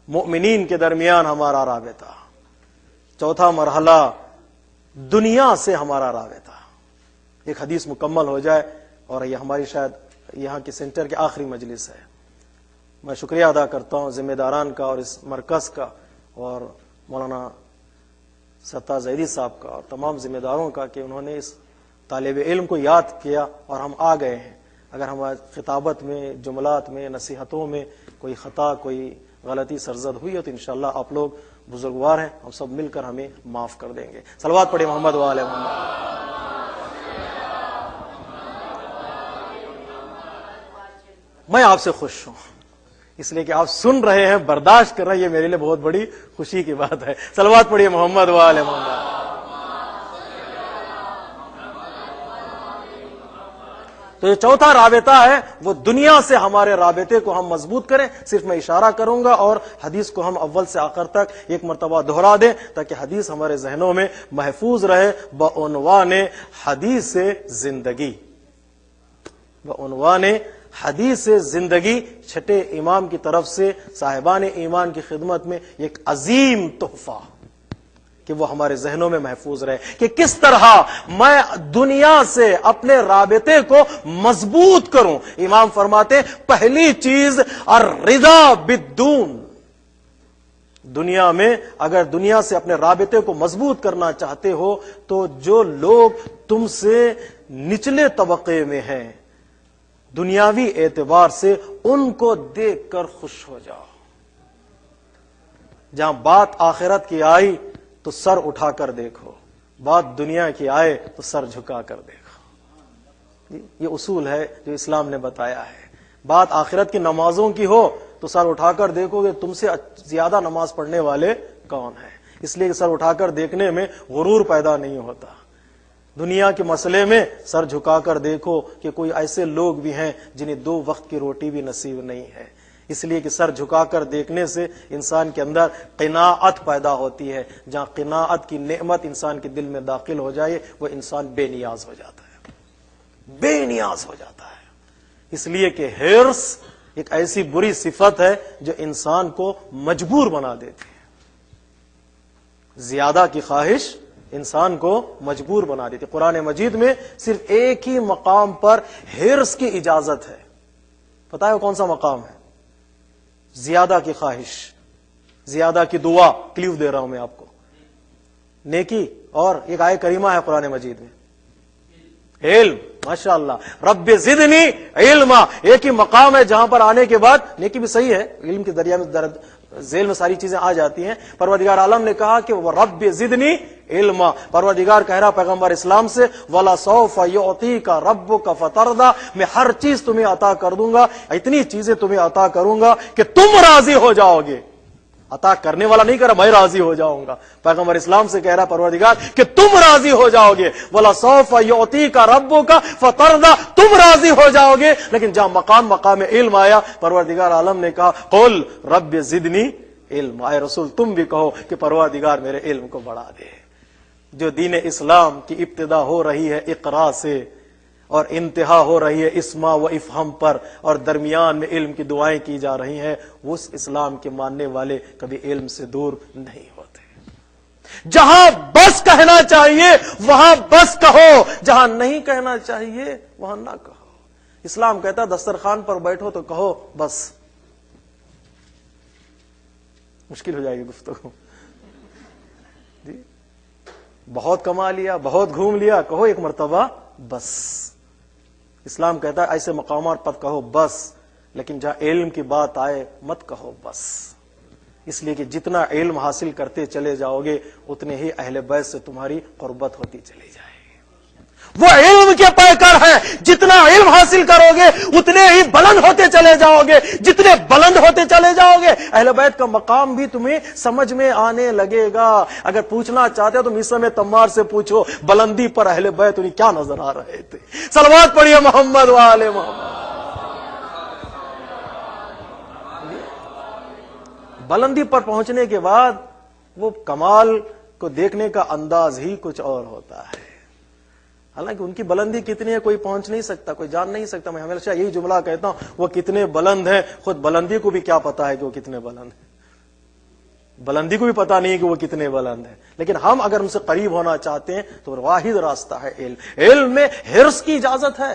مؤمنین کے درمیان ہمارا رابطہ، چوتھا مرحلہ دنیا سے ہمارا رابطہ۔ ایک حدیث مکمل ہو جائے، اور یہ ہماری شاید یہاں کے سینٹر کی آخری مجلس ہے۔ میں شکریہ ادا کرتا ہوں ذمہ داران کا اور اس مرکز کا، اور مولانا ستار زیدی صاحب کا، اور تمام ذمہ داروں کا، کہ انہوں نے اس طالب علم کو یاد کیا اور ہم آ گئے ہیں۔ اگر ہماری خطابت میں، جملات میں، نصیحتوں میں کوئی خطا، کوئی غلطی سرزد ہوئی ہے تو انشاءاللہ آپ لوگ بزرگوار ہیں، ہم سب مل کر ہمیں معاف کر دیں گے۔ صلوات پڑھیں محمد وآل محمد۔ میں آپ سے خوش ہوں، اس لیے کہ آپ سن رہے ہیں، برداشت کر رہے ہیں، یہ میرے لیے بہت بڑی خوشی کی بات ہے۔ صلوات پڑھیے محمد وآل محمد۔ تو یہ چوتھا رابطہ ہے، وہ دنیا سے ہمارے رابطے کو ہم مضبوط کریں۔ صرف میں اشارہ کروں گا، اور حدیث کو ہم اول سے آخر تک ایک مرتبہ دہرا دیں تاکہ حدیث ہمارے ذہنوں میں محفوظ رہے۔ بعنوان حدیث زندگی، بعنوان حدیث زندگی، چھٹے امام کی طرف سے صاحبان ایمان کی خدمت میں ایک عظیم تحفہ، کہ وہ ہمارے ذہنوں میں محفوظ رہے، کہ کس طرح میں دنیا سے اپنے رابطے کو مضبوط کروں۔ امام فرماتے ہیں، پہلی چیز الرضا بالدون، دنیا میں اگر دنیا سے اپنے رابطے کو مضبوط کرنا چاہتے ہو تو جو لوگ تم سے نچلے طبقے میں ہیں دنیاوی اعتبار سے ان کو دیکھ کر خوش ہو جاؤ. جہاں بات آخرت کی آئی تو سر اٹھا کر دیکھو، بات دنیا کی آئے تو سر جھکا کر دیکھو. یہ اصول ہے جو اسلام نے بتایا ہے. بات آخرت کی نمازوں کی ہو تو سر اٹھا کر دیکھو کہ تم سے زیادہ نماز پڑھنے والے کون ہیں. اس لیے کہ سر اٹھا کر دیکھنے میں غرور پیدا نہیں ہوتا. دنیا کے مسئلے میں سر جھکا کر دیکھو کہ کوئی ایسے لوگ بھی ہیں جنہیں 2 وقت کی روٹی بھی نصیب نہیں ہے. اس لیے کہ سر جھکا کر دیکھنے سے انسان کے اندر قناعت پیدا ہوتی ہے. جہاں قناعت کی نعمت انسان کے دل میں داخل ہو جائے وہ انسان بے نیاز ہو جاتا ہے، بے نیاز ہو جاتا ہے. اس لیے کہ حرص ایک ایسی بری صفت ہے جو انسان کو مجبور بنا دیتی ہے. زیادہ کی خواہش انسان کو مجبور بنا دیتی. قرآن مجید میں صرف ایک ہی مقام پر حرص کی اجازت ہے. پتہ ہے وہ کون سا مقام ہے؟ زیادہ کی خواہش، زیادہ کی دعا. کلیو دے رہا ہوں میں آپ کو. نیکی اور ایک آیت کریمہ ہے قرآن مجید میں، علم. ماشاء اللہ، رب زدنی علما. ایک ہی مقام ہے جہاں پر آنے کے بعد نیکی بھی صحیح ہے، علم کے دریا میں ذیل میں ساری چیزیں آ جاتی ہیں. پروردگار عالم نے کہا کہ وہ رب زدنی علما. پروردگار کہہ رہا پیغمبر اسلام سے وَلَا سَوْفَ يُعْطِيكَ رَبُّكَ فَتَرْضَىٰ. میں ہر چیز تمہیں عطا کر دوں گا، اتنی چیزیں تمہیں عطا کروں گا کہ تم راضی ہو جاؤ گے. عطا کرنے والا نہیں کہہ رہا میں راضی ہو جاؤں گا، پیغمبر اسلام سے کہہ رہا پروردگار کہ تم راضی ہو جاؤ گے. وَلَا سَوْفَ يُعْطِيكَ رَبُّكَ فَتَرْضَىٰ. تم راضی ہو جاؤ گے. لیکن جہاں مقام علم آیا پروردگار عالم نے کہا قُلْ رَبِّ زِدْنِي علم. اے رسول تم بھی کہو کہ پروردگار میرے علم کو بڑھا دے. جو دین اسلام کی ابتدا ہو رہی ہے اقرا سے اور انتہا ہو رہی ہے اسما و افہم پر، اور درمیان میں علم کی دعائیں کی جا رہی ہیں، وہ اس اسلام کے ماننے والے کبھی علم سے دور نہیں ہوتے. جہاں بس کہنا چاہیے وہاں بس کہو، جہاں نہیں کہنا چاہیے وہاں نہ کہو. اسلام کہتا دسترخوان پر بیٹھو تو کہو بس. مشکل ہو جائے گی گفتگو. جی بہت کما لیا، بہت گھوم لیا، کہو ایک مرتبہ بس. اسلام کہتا ہے ایسے مقامات پر کہو بس، لیکن جہاں علم کی بات آئے مت کہو بس. اس لیے کہ جتنا علم حاصل کرتے چلے جاؤ گے اتنے ہی اہل بیت سے تمہاری قربت ہوتی چلی جائے گی. وہ علم کے پیکر ہیں، جتنا علم حاصل کرو گے اتنے ہی بلند ہوتے چلے جاؤ گے. جتنے بلند ہوتے چلے جاؤ گے اہل بیت کا مقام بھی تمہیں سمجھ میں آنے لگے گا. اگر پوچھنا چاہتے ہو تو میثم تمار سے پوچھو بلندی پر اہل بیت انہیں کیا نظر آ رہے تھے. صلوات پڑھیے محمد و آل محمد. بلندی پر پہنچنے کے بعد وہ کمال کو دیکھنے کا انداز ہی کچھ اور ہوتا ہے. حالانکہ ان کی بلندی کتنی ہے کوئی پہنچ نہیں سکتا، کوئی جان نہیں سکتا. میں ہمیشہ یہی جملہ کہتا ہوں وہ کتنے بلند ہیں، خود بلندی کو بھی کیا پتا ہے کہ وہ کتنے بلند ہیں. بلندی کو بھی پتا نہیں کہ وہ کتنے بلند ہیں. لیکن ہم اگر ان سے قریب ہونا چاہتے ہیں تو واحد راستہ ہے علم. علم میں حرص کی اجازت ہے،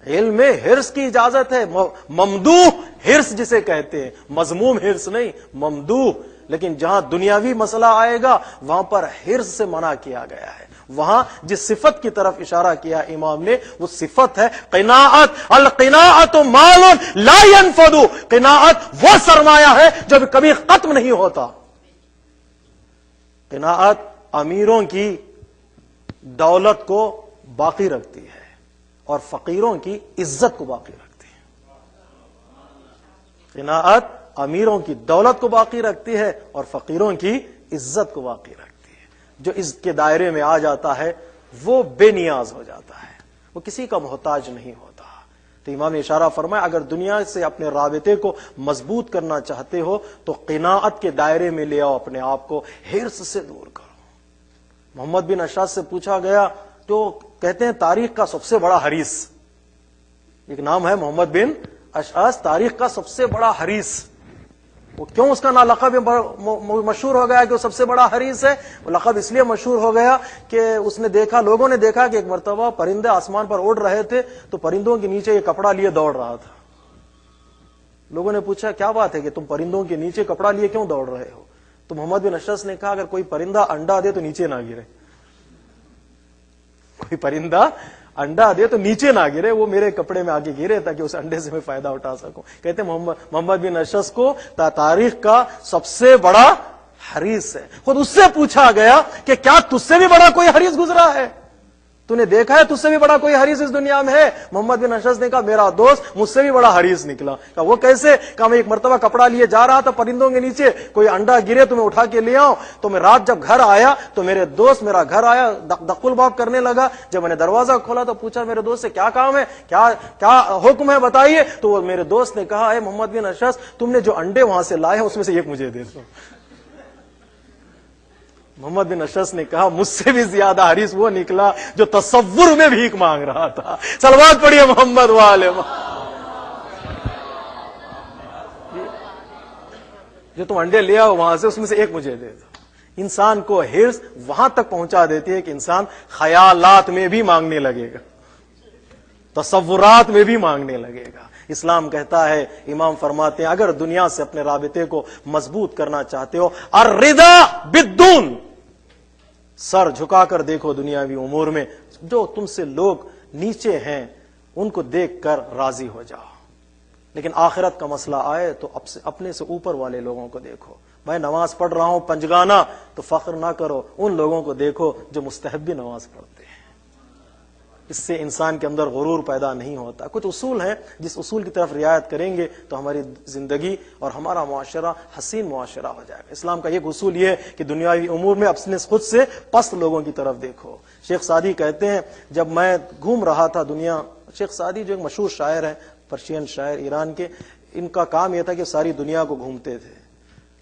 علم میں حرص کی اجازت ہے. ممدوح حرص جسے کہتے ہیں، مذموم حرص نہیں، ممدوح. لیکن جہاں دنیاوی مسئلہ آئے گا وہاں پر حرص سے منع کیا گیا ہے. وہاں جس صفت کی طرف اشارہ کیا امام نے وہ صفت ہے قناعت. القناعت مال لا ينفد. قناعت وہ سرمایہ ہے جو کبھی ختم نہیں ہوتا. قناعت امیروں کی دولت کو باقی رکھتی ہے اور فقیروں کی عزت کو باقی رکھتی ہے. قناعت امیروں کی دولت کو باقی رکھتی ہے اور فقیروں کی عزت کو باقی رکھتی ہے. جو اس کے دائرے میں آ جاتا ہے وہ بے نیاز ہو جاتا ہے، وہ کسی کا محتاج نہیں ہوتا. تو امام نے اشارہ فرمایا اگر دنیا سے اپنے رابطے کو مضبوط کرنا چاہتے ہو تو قناعت کے دائرے میں لے آؤ اپنے آپ کو، حرص سے دور کرو. محمد بن اشعث سے پوچھا گیا تو کہتے ہیں تاریخ کا سب سے بڑا حریص. ایک نام ہے محمد بن اشعث، تاریخ کا سب سے بڑا حریص. وہ کیوں اس کا لقب مشہور ہو گیا کہ وہ سب سے بڑا حریص ہے؟ وہ لقب اس لیے مشہور ہو گیا کہ اس نے دیکھا، لوگوں نے دیکھا کہ ایک مرتبہ پرندے آسمان پر اڑ رہے تھے تو پرندوں کے نیچے یہ کپڑا لیے دوڑ رہا تھا. لوگوں نے پوچھا کیا بات ہے کہ تم پرندوں کے نیچے کپڑا لیے کیوں دوڑ رہے ہو؟ تو محمد بن اشعث نے کہا اگر کوئی پرندہ انڈا دے تو نیچے نہ گرے. کوئی پرندہ انڈا دے تو نیچے نہ گرے، وہ میرے کپڑے میں آگے گرے تاکہ اس انڈے سے میں فائدہ اٹھا سکوں. کہتے محمد بن اشعث کو تاریخ کا سب سے بڑا حریص ہے. خود اس سے پوچھا گیا کہ کیا تجھ سے بھی بڑا کوئی حریص گزرا ہے؟ تو نے دیکھا ہے تجھ سے بھی بڑا کوئی حریص اس دنیا میں ہے؟ محمد بن اشعث نے کہا میرا دوست مجھ سے بھی بڑا حریص نکلا. کہا وہ کیسے؟ کہا میں ایک مرتبہ کپڑا لیے جا رہا تھا پرندوں کے نیچے، کوئی انڈا گرے تو میں اٹھا کے لے آؤں. تو میں رات جب گھر آیا تو میرے دوست میرا گھر آیا، دق الباب کرنے لگا. جب میں نے دروازہ کھولا تو پوچھا میرے دوست سے کیا کام ہے، کیا حکم ہے بتائیے. تو وہ میرے دوست نے کہا اے محمد بن اشعث تم نے جو انڈے وہاں سے لائے ہیں اس میں سے ایک مجھے دے دو. محمد بن اشعث نے کہا مجھ سے بھی زیادہ حریص وہ نکلا جو تصور میں بھیک مانگ رہا تھا. صلوات پڑھیے محمد والے. جو تم انڈے لے آؤ وہاں سے اس میں سے ایک مجھے دے دو. انسان کو حرص وہاں تک پہنچا دیتی ہے کہ انسان خیالات میں بھی مانگنے لگے گا، تصورات میں بھی مانگنے لگے گا. اسلام کہتا ہے، امام فرماتے ہیں اگر دنیا سے اپنے رابطے کو مضبوط کرنا چاہتے ہو الرضا بالدون، سر جھکا کر دیکھو دنیاوی امور میں، جو تم سے لوگ نیچے ہیں ان کو دیکھ کر راضی ہو جاؤ. لیکن آخرت کا مسئلہ آئے تو اپنے سے اوپر والے لوگوں کو دیکھو. میں نماز پڑھ رہا ہوں پنجگانہ تو فخر نہ کرو، ان لوگوں کو دیکھو جو مستحبی نماز پڑھتے ہیں. اس سے انسان کے اندر غرور پیدا نہیں ہوتا. کچھ اصول ہیں جس اصول کی طرف رعایت کریں گے تو ہماری زندگی اور ہمارا معاشرہ حسین معاشرہ ہو جائے گا. اسلام کا ایک اصول یہ ہے کہ دنیاوی امور میں اپنے خود سے پست لوگوں کی طرف دیکھو. شیخ سعدی کہتے ہیں جب میں گھوم رہا تھا دنیا، شیخ سعدی جو ایک مشہور شاعر ہیں، پرشین شاعر ایران کے، ان کا کام یہ تھا کہ ساری دنیا کو گھومتے تھے،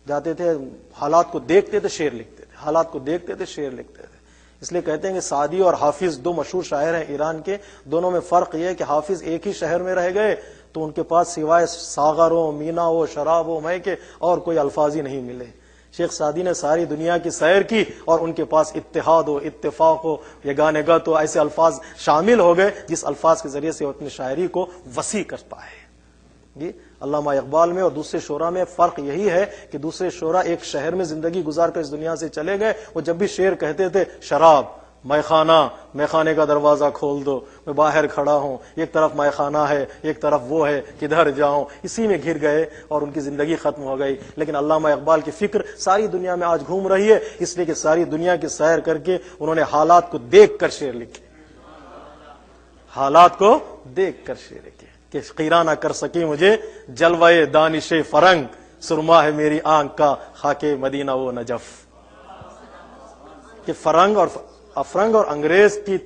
جاتے تھے، حالات کو دیکھتے تھے، شعر لکھتے تھے، حالات کو دیکھتے تھے، شعر لکھتے تھے. اس لیے کہتے ہیں کہ سعدی اور حافظ دو مشہور شاعر ہیں ایران کے، دونوں میں فرق یہ ہے کہ حافظ ایک ہی شہر میں رہ گئے تو ان کے پاس سوائے ساغر ہو، مینا ہو، شراب ہو، مے کے اور کوئی الفاظ ہی نہیں ملے. شیخ سعدی نے ساری دنیا کی سیر کی اور ان کے پاس اتحاد ہو، اتفاق ہو، یگانگت ہو، ایسے الفاظ شامل ہو گئے جس الفاظ کے ذریعے سے وہ اپنی شاعری کو وسیع کر پائے. جی علامہ اقبال میں اور دوسرے شعراء میں فرق یہی ہے کہ دوسرے شعراء ایک شہر میں زندگی گزار کر اس دنیا سے چلے گئے. وہ جب بھی شعر کہتے تھے شراب، مے خانہ، مے خانے کا دروازہ کھول دو، میں باہر کھڑا ہوں، ایک طرف مے خانہ ہے ایک طرف وہ ہے، کدھر جاؤں، اسی میں گھر گئے اور ان کی زندگی ختم ہو گئی. لیکن علامہ اقبال کی فکر ساری دنیا میں آج گھوم رہی ہے، اس لیے کہ ساری دنیا کی سیر کر کے انہوں نے حالات کو دیکھ کر شعر لکھے، حالات کو دیکھ کر شعر لکھے کہ قیرا نہ کر سکی مجھے جلوے دانش فرنگ، سرما ہے میری آنکھ کا خاک مدینہ و نجف. کہ فرنگ اور انگریز کی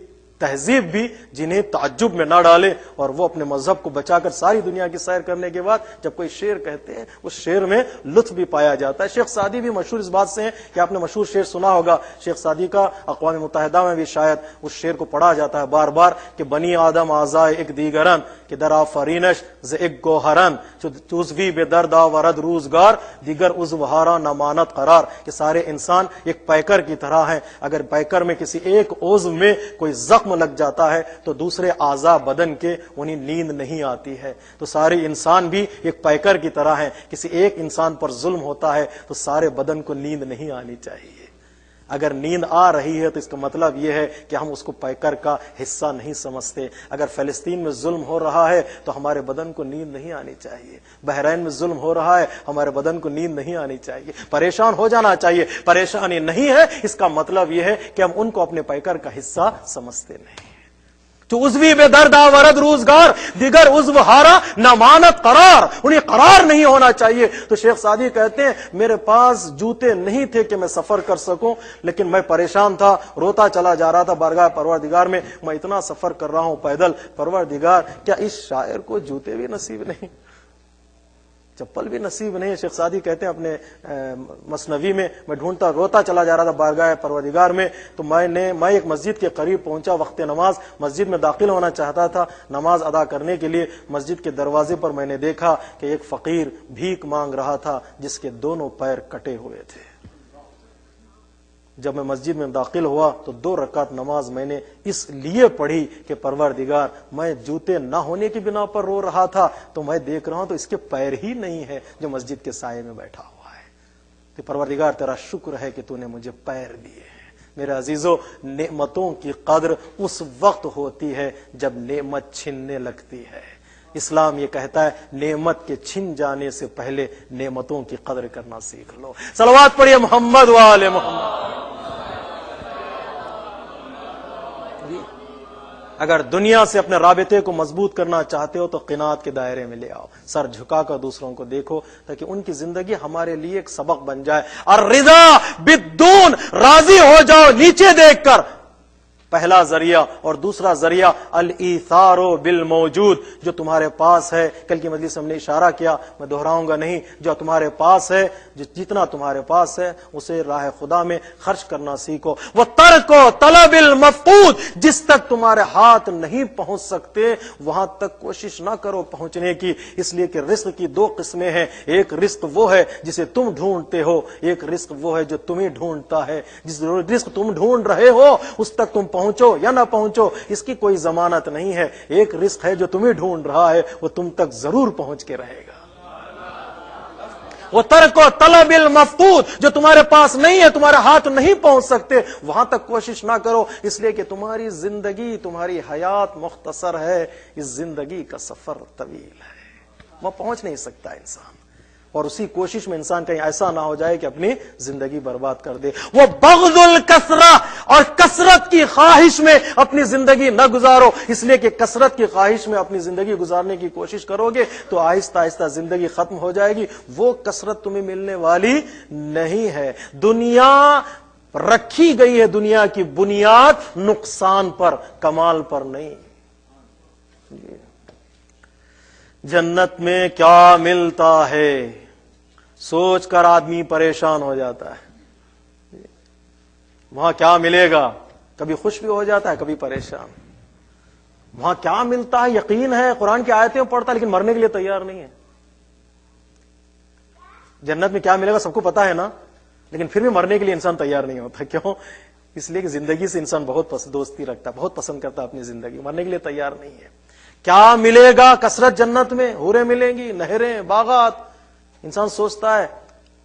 تہذیب بھی جنہیں تعجب میں نہ ڈالے اور وہ اپنے مذہب کو بچا کر ساری دنیا کی سیر کرنے کے بعد جب کوئی شعر کہتے ہیں اس شعر میں لطف بھی پایا جاتا ہے. شیخ سعدی بھی مشہور اس بات سے ہیں کہ آپ نے مشہور شعر سنا ہوگا شیخ سعدی کا، اقوام متحدہ میں بھی شاید اس شعر کو پڑھا جاتا ہے بار بار کہ بنی آدم آزائے ایک دیگرن کہ در آفرینش ز ایک گوہرن چوزوی بے درد آورد روزگار دیگر عضوہارا نمانت قرار. کہ سارے انسان ایک پیکر کی طرح ہیں، اگر پیکر میں کسی ایک عضو میں کوئی زخم لگ جاتا ہے تو دوسرے اعضاء بدن کے انہیں نیند نہیں آتی ہے. تو سارے انسان بھی ایک پیکر کی طرح ہیں، کسی ایک انسان پر ظلم ہوتا ہے تو سارے بدن کو نیند نہیں آنی چاہیے. اگر نیند آ رہی ہے تو اس کا مطلب یہ ہے کہ ہم اس کو پیکر کا حصہ نہیں سمجھتے. اگر فلسطین میں ظلم ہو رہا ہے تو ہمارے بدن کو نیند نہیں آنی چاہیے. بحرین میں ظلم ہو رہا ہے، ہمارے بدن کو نیند نہیں آنی چاہیے، پریشان ہو جانا چاہیے. پریشانی نہیں ہے اس کا مطلب یہ ہے کہ ہم ان کو اپنے پیکر کا حصہ سمجھتے نہیں. تو عضوی بے درد آورد روزگار دیگر عضو ہارا نمانت قرار، انہیں قرار نہیں ہونا چاہیے. تو شیخ سعدی کہتے ہیں میرے پاس جوتے نہیں تھے کہ میں سفر کر سکوں، لیکن میں پریشان تھا، روتا چلا جا رہا تھا بارگاہ پروردگار میں اتنا سفر کر رہا ہوں پیدل، پروردگار کیا اس شاعر کو جوتے بھی نصیب نہیں، چپل بھی نصیب نہیں. شیخ سعدی کہتے ہیں اپنے مثنوی میں ڈھونڈتا روتا چلا جا رہا تھا بارگاہ پروردگار میں تو میں ایک مسجد کے قریب پہنچا، وقت نماز، مسجد میں داخل ہونا چاہتا تھا نماز ادا کرنے کے لیے. مسجد کے دروازے پر میں نے دیکھا کہ ایک فقیر بھیک مانگ رہا تھا جس کے دونوں پیر کٹے ہوئے تھے. جب میں مسجد میں داخل ہوا تو 2 رکعت نماز میں نے اس لیے پڑھی کہ پروردگار میں جوتے نہ ہونے کی بنا پر رو رہا تھا تو میں دیکھ رہا ہوں تو اس کے پیر ہی نہیں ہے جو مسجد کے سائے میں بیٹھا ہوا ہے. کہ پروردگار تیرا شکر ہے کہ تو نے مجھے پیر دیے ہیں. میرے عزیزو، نعمتوں کی قدر اس وقت ہوتی ہے جب نعمت چھننے لگتی ہے۔ اسلام یہ کہتا ہے نعمت کے چھن جانے سے پہلے نعمتوں کی قدر کرنا سیکھ لو۔ صلوات پڑھیے محمد و آل محمد۔ اگر دنیا سے اپنے رابطے کو مضبوط کرنا چاہتے ہو تو قناعت کے دائرے میں لے آؤ، سر جھکا کر دوسروں کو دیکھو تاکہ ان کی زندگی ہمارے لیے ایک سبق بن جائے۔ الرضا بالدون، راضی ہو جاؤ نیچے دیکھ کر، پہلا ذریعہ، اور دوسرا ذریعہ الایثار بالموجود، جو تمہارے پاس ہے۔ کل کی مجلس ہم نے اشارہ کیا، میں دہراؤں گا نہیں، جو تمہارے پاس ہے، جتنا تمہارے پاس ہے اسے راہ خدا میں خرچ کرنا سیکھو۔ وَتَرْكُ طَلَبِ الْمَفْقُودِ، جس تک تمہارے ہاتھ نہیں پہنچ سکتے وہاں تک کوشش نہ کرو پہنچنے کی، اس لیے کہ رزق کی دو قسمیں ہیں، ایک رزق وہ ہے جسے تم ڈھونڈتے ہو، ایک رزق وہ ہے جو تمہیں ڈھونڈتا ہے۔ جس رزق تم ڈھونڈ رہے ہو اس تک تم پہنچو یا نہ پہنچو اس کی کوئی ضمانت نہیں ہے، ایک رزق ہے جو تمہیں ڈھونڈ رہا ہے، وہ تم تک ضرور پہنچ کے رہے گا۔ وہ ترک و طلب المفقود، جو تمہارے پاس نہیں ہے، تمہارے ہاتھ نہیں پہنچ سکتے، وہاں تک کوشش نہ کرو، اس لیے کہ تمہاری زندگی، تمہاری حیات مختصر ہے، اس زندگی کا سفر طویل ہے، وہ پہنچ نہیں سکتا انسان، اور اسی کوشش میں انسان کہیں ایسا نہ ہو جائے کہ اپنی زندگی برباد کر دے۔ وہ بغض الکثرہ، اور کثرت کی خواہش میں اپنی زندگی نہ گزارو، اس لیے کہ کثرت کی خواہش میں اپنی زندگی گزارنے کی کوشش کرو گے تو آہستہ آہستہ زندگی ختم ہو جائے گی، وہ کثرت تمہیں ملنے والی نہیں ہے۔ دنیا رکھی گئی ہے، دنیا کی بنیاد نقصان پر، کمال پر نہیں۔ جنت میں کیا ملتا ہے سوچ کر آدمی پریشان ہو جاتا ہے۔ وہاں کیا ملے گا، کبھی خوش بھی ہو جاتا ہے، کبھی پریشان۔ وہاں کیا ملتا ہے، یقین ہے، قرآن کی آیتیں پڑھتا ہے لیکن مرنے کے لیے تیار نہیں ہے۔ جنت میں کیا ملے گا سب کو پتا ہے نا، لیکن پھر بھی مرنے کے لیے انسان تیار نہیں ہوتا۔ کیوں؟ اس لیے کہ زندگی سے انسان بہت دوستی رکھتا ہے، بہت پسند کرتا ہے اپنی زندگی، مرنے کے لیے تیار نہیں ہے۔ کیا ملے گا کثرت جنت میں، حوریں ملیں گی، نہریں، باغات۔ انسان سوچتا ہے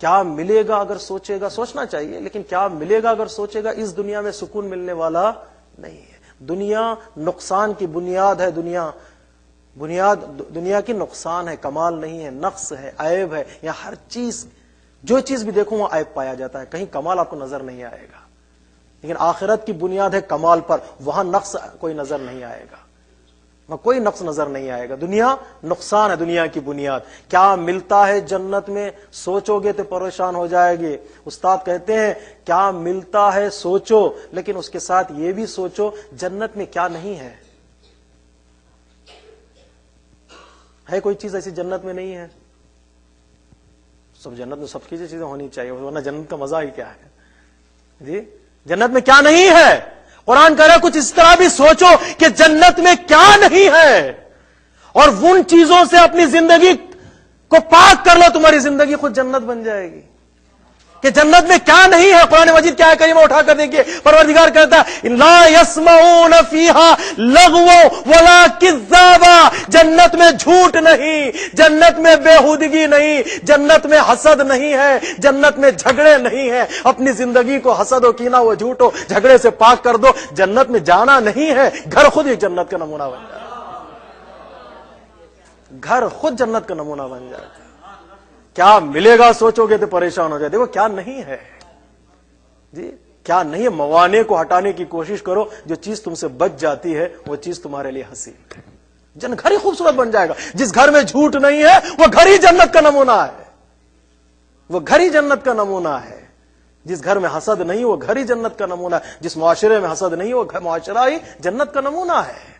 کیا ملے گا، اگر سوچے گا، سوچنا چاہیے، لیکن کیا ملے گا اگر سوچے گا، اس دنیا میں سکون ملنے والا نہیں ہے۔ دنیا نقصان کی بنیاد ہے، دنیا کی نقصان ہے، کمال نہیں ہے، نقص ہے، عیب ہے۔ یہاں ہر چیز، جو چیز بھی دیکھو وہاں عیب پایا جاتا ہے، کہیں کمال آپ کو نظر نہیں آئے گا، لیکن آخرت کی بنیاد ہے کمال پر، وہاں نقص کوئی نظر نہیں آئے گا، وہاں کوئی نقص نظر نہیں آئے گا۔ دنیا نقصان ہے، دنیا کی بنیاد۔ کیا ملتا ہے جنت میں، سوچو گے تو پریشان ہو جائے گے۔ استاد کہتے ہیں کیا ملتا ہے سوچو، لیکن اس کے ساتھ یہ بھی سوچو جنت میں کیا نہیں ہے۔ ہے کوئی چیز ایسی جنت میں نہیں ہے؟ سب جنت میں سب کی چیزیں ہونی چاہیے، ورنہ جنت کا مزہ ہی کیا ہے جی۔ جنت میں کیا نہیں ہے؟ قرآن کہہ رہا ہے کچھ اس طرح بھی سوچو کہ جنت میں کیا نہیں ہے، اور ان چیزوں سے اپنی زندگی کو پاک کر لو، تمہاری زندگی خود جنت بن جائے گی۔ کہ جنت میں کیا نہیں ہے، قرآن مجید کیا ہے کریمہ اٹھا کر دیکھیے، پروردگار کہتا ہے لا يسمعون فيها لغوا ولا كذابا، جنت میں جھوٹ نہیں، جنت میں بےہودگی نہیں، جنت میں حسد نہیں ہے، جنت میں جھگڑے نہیں ہیں۔ اپنی زندگی کو حسد و کینہ و جھوٹ و جھگڑے سے پاک کر دو، جنت میں جانا نہیں ہے، گھر خود ایک جنت کا نمونہ بن جائے، گھر خود جنت کا نمونہ بن جائے۔ کیا ملے گا سوچو گے تو پریشان ہو جائے۔ دیکھو کیا نہیں ہے جی، کیا نہیں ہے، موانع کو ہٹانے کی کوشش کرو، جو چیز تم سے بچ جاتی ہے وہ چیز تمہارے لیے حسین ہے، گھر ہی خوبصورت بن جائے گا۔ جس گھر میں جھوٹ نہیں ہے وہ گھر ہی جنت کا نمونہ ہے، وہ گھر ہی جنت کا نمونہ ہے۔ جس گھر میں حسد نہیں وہ گھر ہی جنت کا نمونہ ہے، جس معاشرے میں حسد نہیں وہ معاشرہ ہی جنت کا نمونہ ہے۔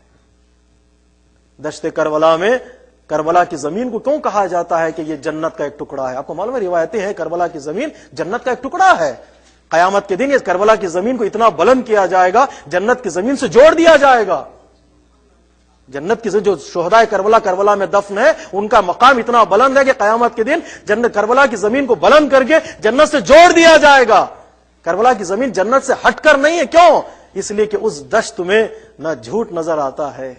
دشت کربلا میں کربلا کی زمین کو کیوں کہا جاتا ہے کہ یہ جنت کا ایک ٹکڑا ہے؟ آپ کو معلوم ہے روایتیں ہیں کربلا کی زمین جنت کا ایک ٹکڑا ہے۔ قیامت کے دن اس کربلا کی زمین کو اتنا بلند کیا جائے گا، جنت کی زمین سے جوڑ دیا جائے گا۔ جنت کی جو شہدائے کربلا میں دفن ہے، ان کا مقام اتنا بلند ہے کہ قیامت کے دن جنت کربلا کی زمین کو بلند کر کے جنت سے جوڑ دیا جائے گا۔ کربلا کی زمین جنت سے ہٹ کر نہیں ہے، کیوں؟ اس لیے کہ اس دشت میں نہ جھوٹ نظر آتا ہے،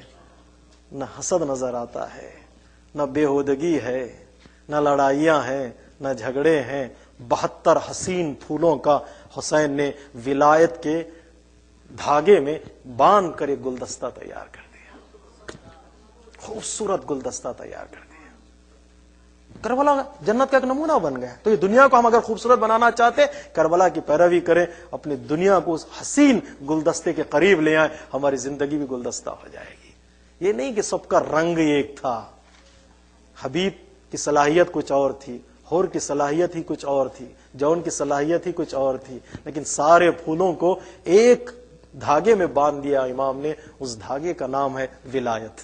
نہ حسد نظر آتا ہے، نہ بےہودگی ہے، نہ لڑائیاں ہیں، نہ جھگڑے ہیں، 72 حسین پھولوں کا حسین نے ولایت کے دھاگے میں باندھ کر ایک گلدستہ تیار کر دیا، خوبصورت گلدستہ تیار کر دیا۔ کربلا جنت کا ایک نمونہ بن گیا۔ تو یہ دنیا کو ہم اگر خوبصورت بنانا چاہتے کربلا کی پیروی کریں، اپنی دنیا کو اس حسین گلدستے کے قریب لے آئیں، ہماری زندگی بھی گلدستہ ہو جائے گی۔ یہ نہیں کہ سب کا رنگ ایک تھا، حبیب کی صلاحیت کچھ اور تھی، حور کی صلاحیت ہی کچھ اور تھی، جون کی صلاحیت ہی کچھ اور تھی، لیکن سارے پھولوں کو ایک دھاگے میں باندھ دیا امام نے۔ اس دھاگے کا نام ہے ولایت،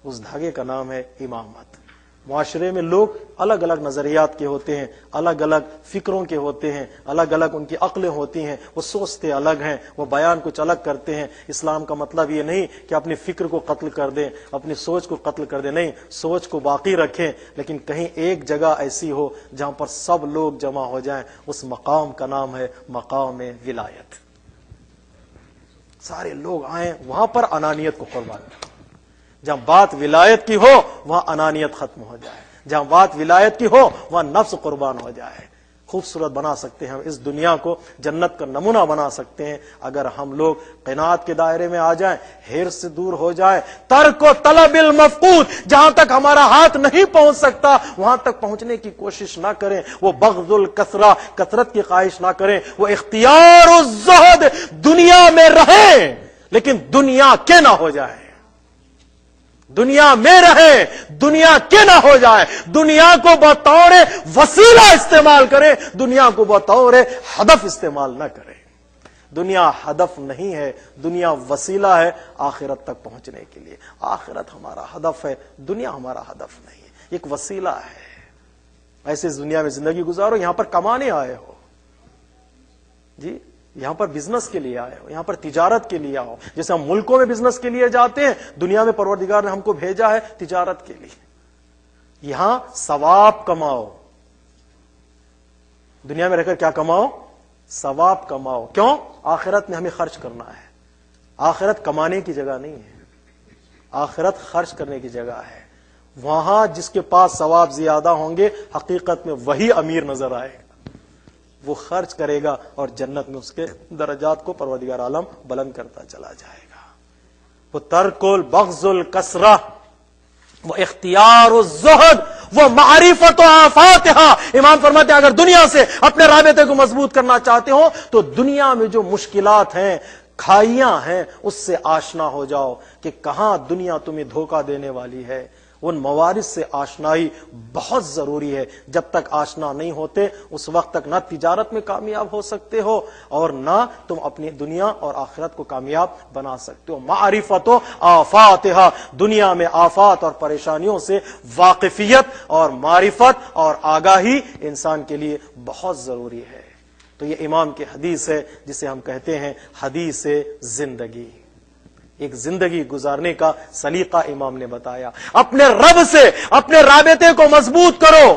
اس دھاگے کا نام ہے امامت۔ معاشرے میں لوگ الگ الگ نظریات کے ہوتے ہیں، الگ الگ فکروں کے ہوتے ہیں، الگ الگ ان کی عقلیں ہوتی ہیں، وہ سوچتے الگ ہیں، وہ بیان کچھ الگ کرتے ہیں۔ اسلام کا مطلب یہ نہیں کہ اپنی فکر کو قتل کر دیں، اپنی سوچ کو قتل کر دیں، نہیں، سوچ کو باقی رکھیں، لیکن کہیں ایک جگہ ایسی ہو جہاں پر سب لوگ جمع ہو جائیں، اس مقام کا نام ہے مقام ولایت۔ سارے لوگ آئیں، وہاں پر انانیت کو قربان کریں۔ جہاں بات ولایت کی ہو وہاں انانیت ختم ہو جائے، جہاں بات ولایت کی ہو وہاں نفس قربان ہو جائے۔ خوبصورت بنا سکتے ہیں ہم اس دنیا کو، جنت کا نمونہ بنا سکتے ہیں اگر ہم لوگ قناعت کے دائرے میں آ جائیں، حرص سے دور ہو جائیں، ترک و طلب المفقود، جہاں تک ہمارا ہاتھ نہیں پہنچ سکتا وہاں تک پہنچنے کی کوشش نہ کریں، وہ بغض الکثرہ، کثرت کی خواہش نہ کریں، وہ اختیار الزہد، دنیا میں رہیں لیکن دنیا کے نہ ہو جائیں، دنیا میں رہے دنیا کے نہ ہو جائے، دنیا کو بطور وسیلہ استعمال کریں، دنیا کو بطور ہدف استعمال نہ کریں۔ دنیا ہدف نہیں ہے، دنیا وسیلہ ہے آخرت تک پہنچنے کے لیے۔ آخرت ہمارا ہدف ہے، دنیا ہمارا ہدف نہیں ہے، ایک وسیلہ ہے۔ ایسے اس دنیا میں زندگی گزارو، یہاں پر کمانے آئے ہو، جی یہاں پر بزنس کے لیے آئے ہو، یہاں پر تجارت کے لیے آؤ۔ جیسے ہم ملکوں میں بزنس کے لیے جاتے ہیں، دنیا میں پروردگار نے ہم کو بھیجا ہے تجارت کے لیے۔ یہاں ثواب کماؤ، دنیا میں رہ کر کیا کماؤ؟ ثواب کماؤ۔ کیوں؟ آخرت میں ہمیں خرچ کرنا ہے۔ آخرت کمانے کی جگہ نہیں ہے، آخرت خرچ کرنے کی جگہ ہے۔ وہاں جس کے پاس ثواب زیادہ ہوں گے حقیقت میں وہی امیر نظر آئے گا، وہ خرچ کرے گا اور جنت میں اس کے درجات کو پروردگار عالم بلند کرتا چلا جائے گا۔ وہ ترک البغض الکثرہ، وہ اختیار الزہد، وہ معرفت و آفاتہا۔ امام فرماتے ہیں اگر دنیا سے اپنے رابطے کو مضبوط کرنا چاہتے ہو تو دنیا میں جو مشکلات ہیں، کھائیاں ہیں، اس سے آشنا ہو جاؤ کہ کہاں دنیا تمہیں دھوکہ دینے والی ہے۔ ان موارد سے آشنائی بہت ضروری ہے۔ جب تک آشنا نہیں ہوتے اس وقت تک نہ تجارت میں کامیاب ہو سکتے ہو اور نہ تم اپنی دنیا اور آخرت کو کامیاب بنا سکتے ہو۔ معرفت و آفاتہا، دنیا میں آفات اور پریشانیوں سے واقفیت اور معرفت اور آگاہی انسان کے لیے بہت ضروری ہے۔ تو یہ امام کی حدیث ہے جسے ہم کہتے ہیں حدیث زندگی۔ ایک زندگی گزارنے کا سلیقہ امام نے بتایا۔ اپنے رب سے اپنے رابطے کو مضبوط کرو۔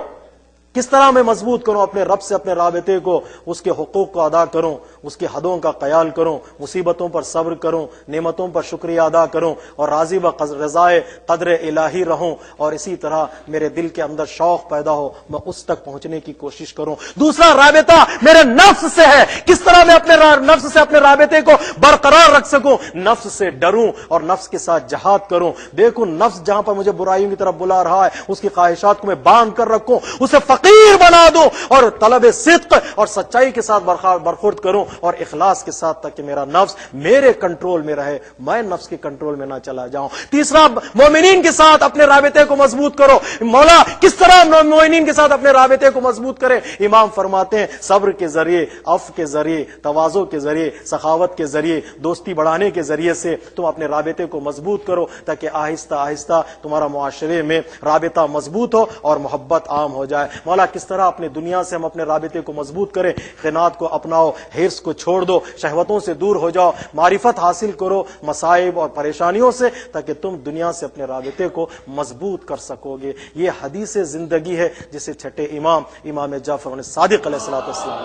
کس طرح میں مضبوط کروں اپنے رب سے اپنے رابطے کو؟ اس کے حقوق کو ادا کروں، اس کے حدوں کا خیال کروں، مصیبتوں پر صبر کروں، نعمتوں پر شکریہ ادا کروں اور راضی و رضائے قدر الہی رہوں، اور اسی طرح میرے دل کے اندر شوق پیدا ہو، میں اس تک پہنچنے کی کوشش کروں۔ دوسرا رابطہ میرے نفس سے ہے، کس طرح میں اپنے نفس سے اپنے رابطے کو برقرار رکھ سکوں؟ نفس سے ڈروں اور نفس کے ساتھ جہاد کروں۔ دیکھوں نفس جہاں پر مجھے برائیوں کی طرف بلا رہا ہے اس کی خواہشات کو میں باندھ کر رکھوں، اسے فقیر بنا دوں اور طلب صدق اور سچائی کے ساتھ برخورد کروں اور اخلاص کے ساتھ، تاکہ میرا نفس میرے کنٹرول میں رہے، میں نفس کے کنٹرول میں نہ چلا جاؤں۔ تیسرا، مومنین کے ساتھ اپنے رابطے کو مضبوط کرو۔ مولا کس طرح مومنین کے ساتھ اپنے رابطے کو مضبوط کریں؟ امام فرماتے ہیں صبر کے ذریعے، عفو کے ذریعے، تواضع کے ذریعے، سخاوت کے ذریعے، دوستی بڑھانے کے ذریعے سے تم اپنے رابطے کو مضبوط کرو، تاکہ آہستہ آہستہ تمہارا معاشرے میں رابطہ مضبوط ہو اور محبت عام ہو جائے۔ مولا کس طرح اپنے دنیا سے ہم اپنے رابطے کو مضبوط کریں؟ قناعت کو اپناؤ، حرص کو چھوڑ دو، شہوتوں سے دور ہو جاؤ، معرفت حاصل کرو مصائب اور پریشانیوں سے، تاکہ تم دنیا سے اپنے رابطے کو مضبوط کر سکو گے۔ یہ حدیث زندگی ہے جسے چھٹے امام جعفر صادق علیہ الصلوۃ والسلام۔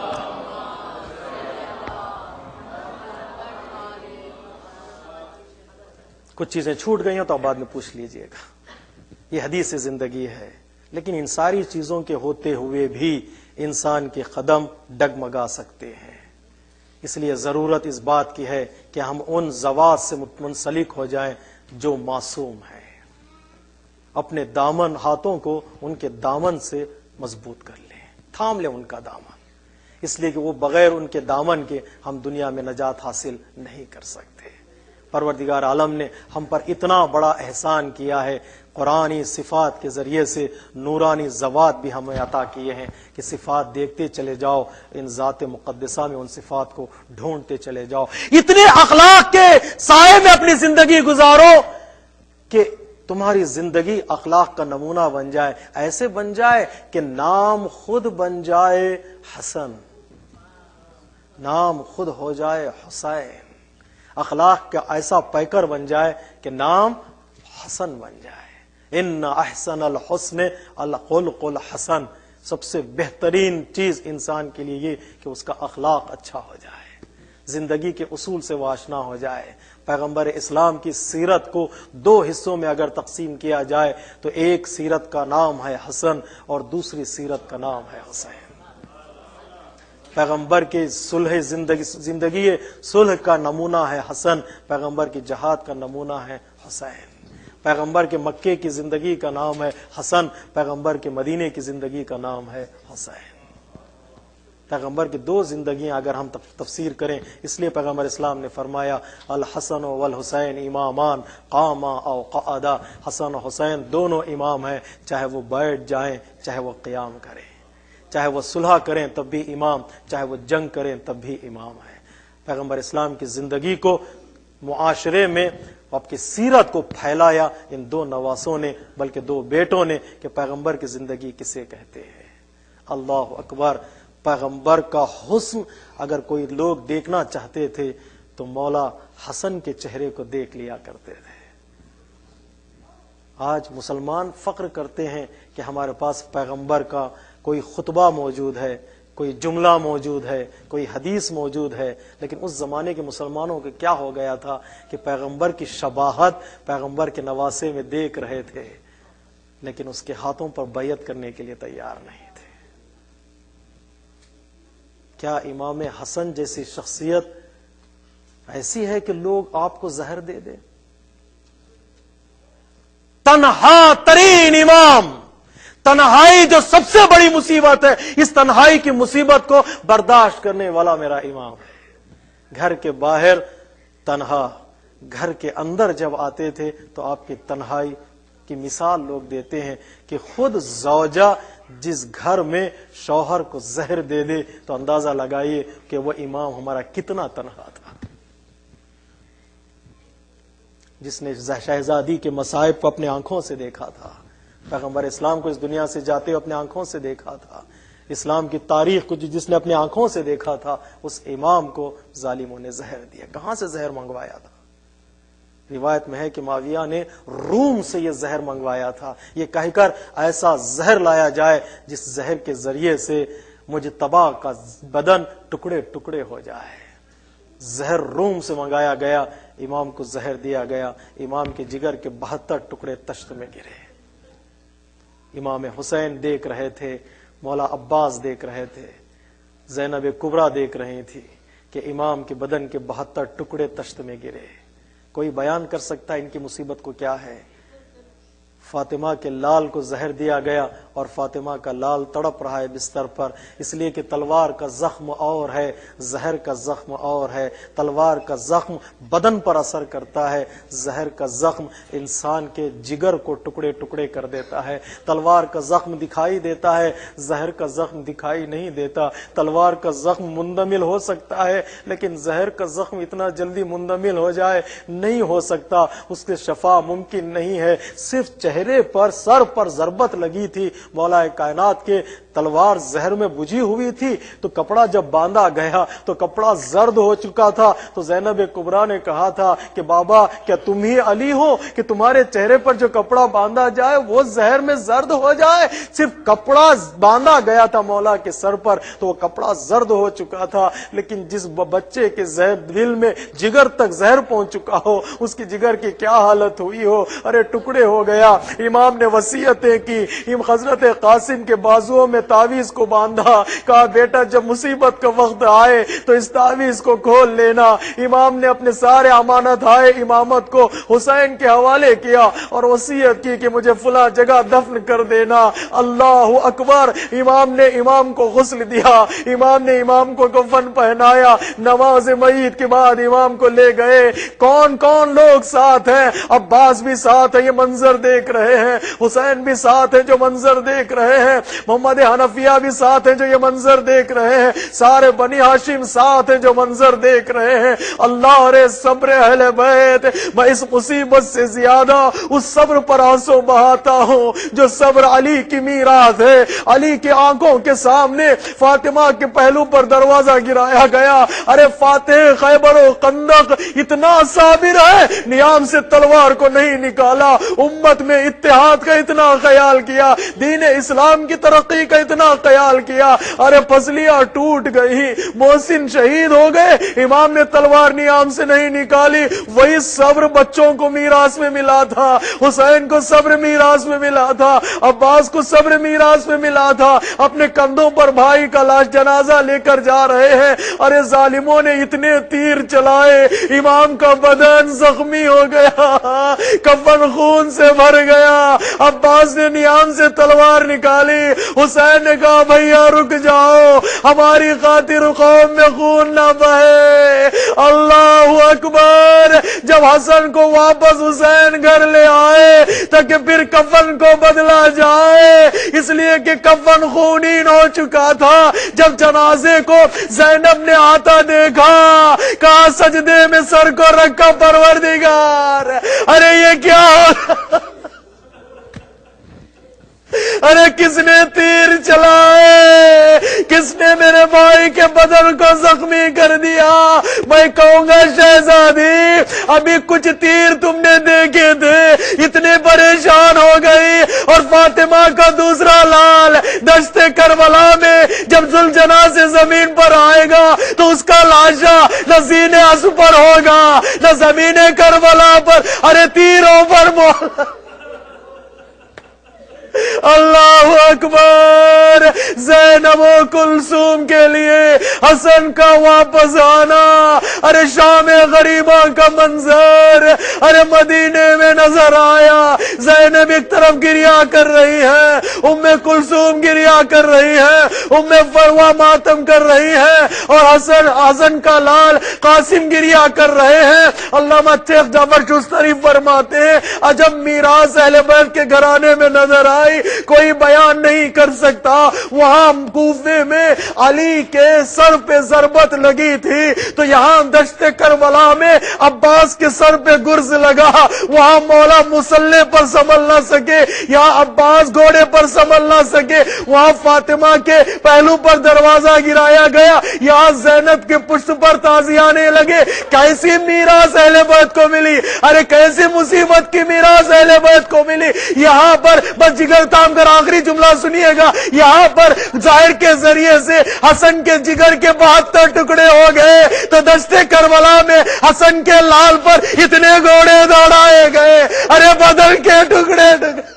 کچھ چیزیں چھوٹ گئی ہیں تو آپ بعد میں پوچھ لیجئے گا۔ یہ حدیث زندگی ہے۔ لیکن ان ساری چیزوں کے ہوتے ہوئے بھی انسان کے قدم ڈگمگا سکتے ہیں۔ اس لیے ضرورت اس بات کی ہے کہ ہم ان ذوات سے منسلک ہو جائیں جو معصوم ہیں، اپنے دامن ہاتھوں کو ان کے دامن سے مضبوط کر لیں، تھام لیں ان کا دامن، اس لیے کہ وہ بغیر ان کے دامن کے ہم دنیا میں نجات حاصل نہیں کر سکتے۔ پروردگار عالم نے ہم پر اتنا بڑا احسان کیا ہے، قرآنی صفات کے ذریعے سے نورانی ذوات بھی ہمیں عطا کیے ہیں کہ صفات دیکھتے چلے جاؤ، ان ذات مقدسہ میں ان صفات کو ڈھونڈتے چلے جاؤ، اتنے اخلاق کے سائے میں اپنی زندگی گزارو کہ تمہاری زندگی اخلاق کا نمونہ بن جائے، ایسے بن جائے کہ نام خود بن جائے حسن، نام خود ہو جائے حسین، اخلاق کا ایسا پیکر بن جائے کہ نام حسن بن جائے۔ ان احسن الحسن الخلق الحسن، سب سے بہترین چیز انسان کے لیے یہ کہ اس کا اخلاق اچھا ہو جائے، زندگی کے اصول سے وہ آشنا ہو جائے۔ پیغمبر اسلام کی سیرت کو دو حصوں میں اگر تقسیم کیا جائے تو ایک سیرت کا نام ہے حسن اور دوسری سیرت کا نام ہے حسین۔ پیغمبر کی صلح زندگی صلح کا نمونہ ہے حسن، پیغمبر کی جہاد کا نمونہ ہے حسین۔ پیغمبر کے مکے کی زندگی کا نام ہے حسن، پیغمبر کے مدینے کی زندگی کا نام ہے حسین۔ پیغمبر کی دو زندگیاں اگر ہم تفسیر کریں، اس لیے پیغمبر اسلام نے فرمایا الحسن والحسین امامان قاما او قعدا، حسن و حسین دونوں امام ہیں، چاہے وہ بیٹھ جائیں چاہے وہ قیام کریں، چاہے وہ صلح کریں تب بھی امام، چاہے وہ جنگ کریں تب بھی امام ہے۔ پیغمبر اسلام کی زندگی کو معاشرے میں آپ کی سیرت کو پھیلایا ان دو نواسوں نے، بلکہ دو بیٹوں نے، کہ پیغمبر کی زندگی کسے کہتے ہیں۔ اللہ اکبر! پیغمبر کا حسن اگر کوئی لوگ دیکھنا چاہتے تھے تو مولا حسن کے چہرے کو دیکھ لیا کرتے تھے۔ آج مسلمان فخر کرتے ہیں کہ ہمارے پاس پیغمبر کا کوئی خطبہ موجود ہے، کوئی جملہ موجود ہے، کوئی حدیث موجود ہے، لیکن اس زمانے کے مسلمانوں کے کیا ہو گیا تھا کہ پیغمبر کی شباہت پیغمبر کے نواسے میں دیکھ رہے تھے، لیکن اس کے ہاتھوں پر بیعت کرنے کے لیے تیار نہیں تھے۔ کیا امام حسن جیسی شخصیت ایسی ہے کہ لوگ آپ کو زہر دے دیں؟ تنہا ترین امام، تنہائی جو سب سے بڑی مصیبت ہے، اس تنہائی کی مصیبت کو برداشت کرنے والا میرا امام ہے۔ گھر کے باہر تنہا، گھر کے اندر جب آتے تھے تو آپ کی تنہائی کی مثال لوگ دیتے ہیں کہ خود زوجہ جس گھر میں شوہر کو زہر دے دے تو اندازہ لگائیے کہ وہ امام ہمارا کتنا تنہا تھا، جس نے شہزادی کے مصائب کو اپنے آنکھوں سے دیکھا تھا، پیغمبر اسلام کو اس دنیا سے جاتے اپنے آنکھوں سے دیکھا تھا، اسلام کی تاریخ کو جس نے اپنے آنکھوں سے دیکھا تھا، اس امام کو ظالموں نے زہر دیا۔ کہاں سے زہر منگوایا تھا؟ روایت میں ہے کہ معاویہ نے روم سے یہ زہر منگوایا تھا، یہ کہہ کر ایسا زہر لایا جائے جس زہر کے ذریعے سے مجتبی کا بدن ٹکڑے ٹکڑے ہو جائے۔ زہر روم سے منگایا گیا، امام کو زہر دیا گیا، امام کے جگر کے 72 ٹکڑے تشت میں گرے۔ امام حسین دیکھ رہے تھے، مولا عباس دیکھ رہے تھے، زینب کبریٰ دیکھ رہی تھی کہ امام کے بدن کے 72 ٹکڑے تشت میں گرے۔ کوئی بیان کر سکتا ہے ان کی مصیبت کو کیا ہے؟ فاطمہ کے لال کو زہر دیا گیا اور فاطمہ کا لال تڑپ رہا ہے بستر پر، اس لیے کہ تلوار کا زخم اور ہے، زہر کا زخم اور ہے۔ تلوار کا زخم بدن پر اثر کرتا ہے، زہر کا زخم انسان کے جگر کو ٹکڑے ٹکڑے کر دیتا ہے۔ تلوار کا زخم دکھائی دیتا ہے، زہر کا زخم دکھائی نہیں دیتا۔ تلوار کا زخم مندمل ہو سکتا ہے لیکن زہر کا زخم اتنا جلدی مندمل ہو جائے نہیں ہو سکتا، اس کے شفا ممکن نہیں ہے۔ صرف چہرے پر، سر پر ضربت لگی تھی، مولا کائنات کے تلوار زہر میں بجھی ہوئی تھی تو کپڑا جب باندھا گیا تو کپڑا زرد ہو چکا تھا. تو زینب کبریٰ نے کہا تھا کہ بابا کیا تم ہی علی ہو کہ تمہارے چہرے پر جو کپڑا باندھا جائے وہ زہر میں زرد ہو جائے؟ صرف کپڑا باندھا گیا تھا مولا کے سر پر تو وہ کپڑا زرد ہو چکا تھا. لیکن جس بچے کے دل میں جگر تک زہر پہنچ چکا ہو اس کی جگر کی کیا حالت ہوئی ہو. ارے ٹکڑے ہو گیا. امام نے وصیتیں کی. حضرت قاسم کے بازوؤں میں تعویذ کو باندھا. کہا بیٹا جب مصیبت کا وقت آئے تو اس تعویذ کو کھول لینا. امام نے اپنے سارے امانت آئے امامت کو حسین کے حوالے کیا اور وصیت کی کہ مجھے فلاں جگہ دفن کر دینا. اللہ اکبر. امام نے امام کو غسل دیا. امام نے امام کو کفن پہنایا. نماز میت کے بعد امام کو لے گئے. کون کون لوگ ساتھ ہیں؟ عباس بھی ساتھ ہے، یہ منظر دیکھ رہے ہیں. حسین بھی ساتھ ہے جو منظر دیکھ رہے ہیں. محمد حنفیہ بھی ساتھ ہیں جو یہ منظر دیکھ رہے ہیں. سارے بنی ہاشم ساتھ ہیں جو منظر دیکھ رہے ہیں. اللہ رے صبر اہل بیت. میں اس مصیبت سے زیادہ اس صبر پر آنسو بہاتا ہوں جو صبر علی کی میراث ہے. علی کی آنکھوں کے سامنے فاطمہ کے پہلو پر دروازہ گرایا گیا. ارے فاتح خیبر و خندق اتنا صابر ہے، نیام سے تلوار کو نہیں نکالا. امت میں اتحاد کا اتنا خیال کیا، دین اسلام کی ترقی کا اتنا خیال کیا. ارے پسلیاں ٹوٹ گئی، محسن شہید ہو گئے، امام نے تلوار نیام سے نہیں نکالی. وہی صبر بچوں کو میراث میں ملا تھا. حسین کو صبر میراث میں ملا تھا. عباس کو صبر میراث میں ملا تھا. اپنے کندھوں پر بھائی کا لاش جنازہ لے کر جا رہے ہیں. ارے ظالموں نے اتنے تیر چلائے، امام کا بدن زخمی ہو گیا، کفن خون سے بھر گیا. عباس نے نیام سے تلوار نکالی. حسین نے کہا بھیا رک جاؤ، ہماری خاطر قوم میں خون نہ بہے. اللہ اکبر. جب حسن کو واپس حسین گھر لے آئے تاکہ پھر کفن کو بدلا جائے، اس لیے کہ کفن خونین ہو چکا تھا. جب جنازے کو زینب نے آتا دیکھا، کہا سجدے میں سر کو رکھا پروردگار. ارے یہ کیا ہو؟ ارے کس نے تیر چلائے؟ کس نے میرے بھائی کے بدن کو زخمی کر دیا؟ میں کہوں گا شہزادی ابھی کچھ تیر تم نے دیکھے تھے، اتنے پریشان ہو گئی. اور فاطمہ کا دوسرا لال دشت کربلا میں جب ذوالجنا سے زمین پر آئے گا تو اس کا لاشا نہ سینے اسب پر ہوگا نہ زمین کربلا پر، ارے تیروں پر اللہ اکبر. زینب و کلثوم کے لیے حسن کا واپس آنا. ارے شام غریبہ کا منظر ارے مدینے میں نظر آیا. زینب ایک طرف گریا کر رہی ہے، ام کلثوم گریا کر رہی ہے، ام فروہ ماتم کر رہی ہے، اور حسن کا لال قاسم گریا کر رہے ہیں. علامہ شیخ جعفر شستری فرماتے ہیں عجب میراث اہل بیت کے گھرانے میں نظر آئی، کوئی بیان نہیں کر سکتا. وہاں کوفے میں علی کے سر پہ ضربت لگی تھی تو یہاں دشت کربلا میں عباس کے سر پہ گرز لگا. وہاں مولا مسلح پر سنبھل نہ سکے، یہاں عباس گھوڑے پر سنبھل نہ سکے. وہاں فاطمہ کے پہلو پر دروازہ گرایا گیا، یہاں زینب کے پشت پر تازی آنے لگے. کیسی میراث اہل بیت کو ملی؟ ارے کیسی مصیبت کی میراث اہل بیت کو ملی. یہاں پر بس جگر تام کر آخری جملہ سنیے گا. یہاں پر ظاہر کے ذریعے سے حسن کے جگر کے 72 ٹکڑے ہو گئے تو دشت کربلا میں حسن کے لال پر اتنے گھوڑے دوڑائے گئے، ارے بدن کے ٹکڑے ٹکڑے.